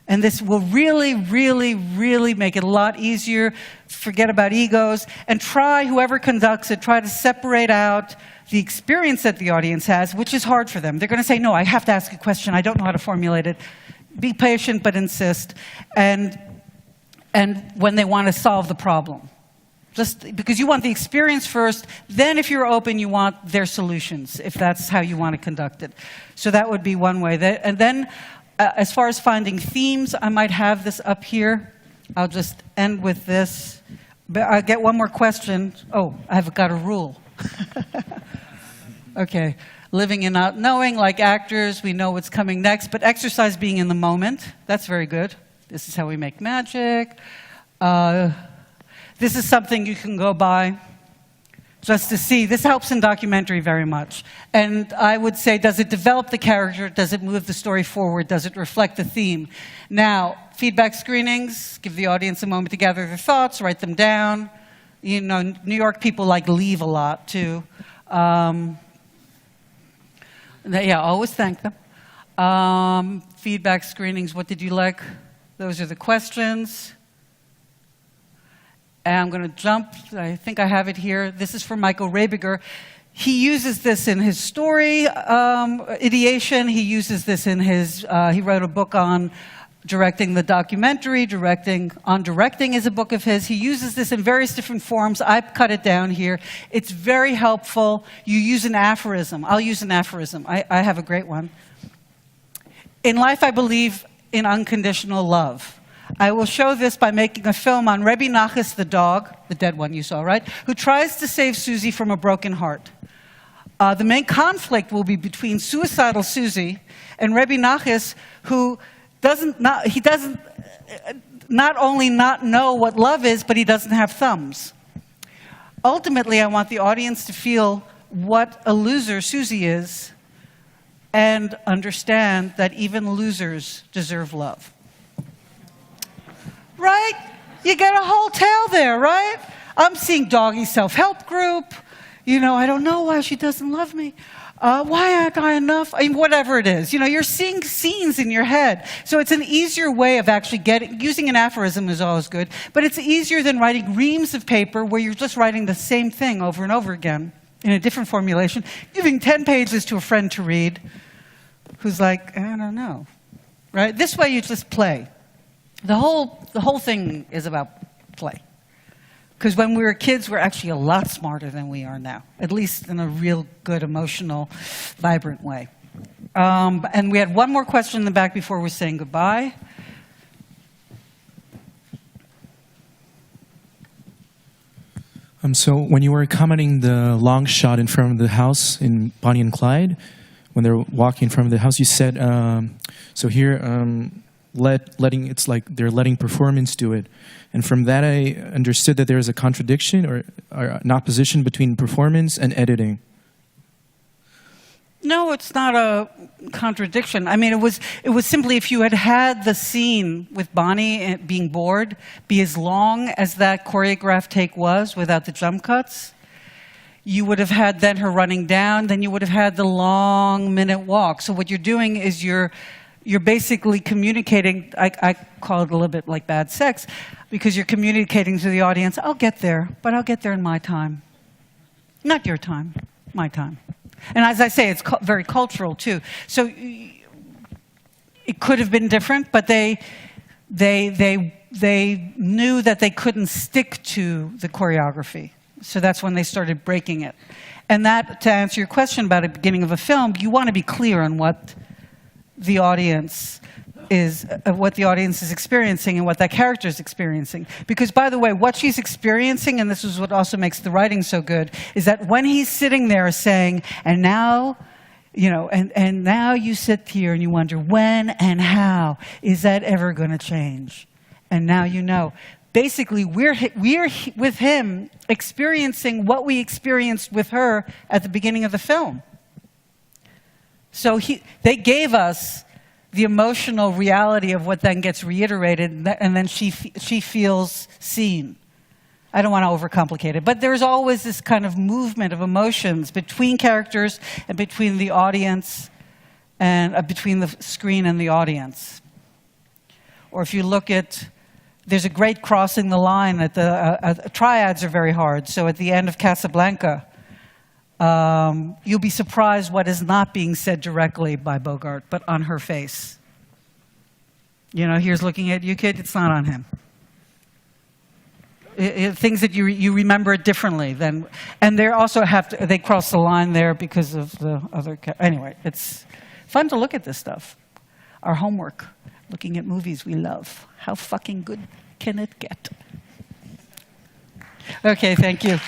And this will really, really, really make it a lot easier. Forget about egos. And whoever conducts it, try to separate out the experience that the audience has, which is hard for them. They're going to say, no, I have to ask a question. I don't know how to formulate it. Be patient, but insist. And when they want to solve the problem. Just because you want the experience first, then if you're open, you want their solutions, if that's how you want to conduct it. So that would be one way. And then, as far as finding themes, I might have this up here. I'll just end with this. But I'll get one more question. Oh, I've got a rule. Okay. Living and not knowing, like actors, we know what's coming next, but exercise being in the moment. That's very good. This is how we make magic. This is something you can go by just to see. This helps in documentary very much. And I would say, does it develop the character? Does it move the story forward? Does it reflect the theme? Now, feedback screenings, give the audience a moment to gather their thoughts, write them down. You know, New York people like leave a lot, too. Yeah, always thank them. Feedback screenings, what did you like? Those are the questions. And I'm going to jump. I think I have it here. This is from Michael Rabiger. He uses this in his story ideation. He uses this in his, he wrote a book on directing the documentary. Directing is a book of his. He uses this in various different forms. I've cut it down here. It's very helpful. You use an aphorism. I'll use an aphorism. I have a great one. In life, I believe in unconditional love. I will show this by making a film on Rebbe Nachas, the dog, the dead one you saw, right? Who tries to save Susie from a broken heart. The main conflict will be between suicidal Susie and Rebbe Nachas, who doesn't not only not know what love is, but he doesn't have thumbs. Ultimately, I want the audience to feel what a loser Susie is and understand that even losers deserve love. Right? You get a whole tale there, right? I'm seeing doggy self-help group. You know, I don't know why she doesn't love me. Why aren't I enough? I mean, whatever it is. You know, you're seeing scenes in your head. So it's an easier way of actually using an aphorism is always good, but it's easier than writing reams of paper where you're just writing the same thing over and over again in a different formulation, giving 10 pages to a friend to read who's like, I don't know, right? This way you just play. The whole thing is about play. Because when we were kids, we're actually a lot smarter than we are now, at least in a real good, emotional, vibrant way. And we had one more question in the back before we're saying goodbye. So when you were commenting the long shot in front of the house in Bonnie and Clyde, when they're walking in front of the house, you said, so here, it's like they're letting performance do it. And from that, I understood that there is a contradiction or an opposition between performance and editing. No, it's not a contradiction. I mean, it was simply if you had the scene with Bonnie being bored be as long as that choreographed take was without the jump cuts, you would have had then her running down, then you would have had the long minute walk. So what you're doing is you're basically communicating, I call it a little bit like bad sex, because you're communicating to the audience, I'll get there, but I'll get there in my time. Not your time, my time. And as I say, it's very cultural too. So it could have been different, but they knew that they couldn't stick to the choreography. So that's when they started breaking it. And that, to answer your question about the beginning of a film, you want to be clear on what the audience is experiencing and what that character is experiencing. Because, by the way, what she's experiencing, and this is what also makes the writing so good, is that when he's sitting there saying, and now, you know, and now you sit here and you wonder, when and how is that ever going to change? And now you know. Basically, we're with him experiencing what we experienced with her at the beginning of the film. So they gave us the emotional reality of what then gets reiterated, and then she feels seen. I don't want to overcomplicate it, but there's always this kind of movement of emotions between characters and between the audience and between the screen and the audience. Or if you look at, there's a great crossing the line at the triads are very hard. So at the end of Casablanca, you'll be surprised what is not being said directly by Bogart, but on her face. You know, here's looking at you, kid. It's not on him. Things that you remember it differently than, and they also they cross the line there because of the other. Anyway, it's fun to look at this stuff. Our homework, looking at movies we love. How fucking good can it get? Okay, thank you.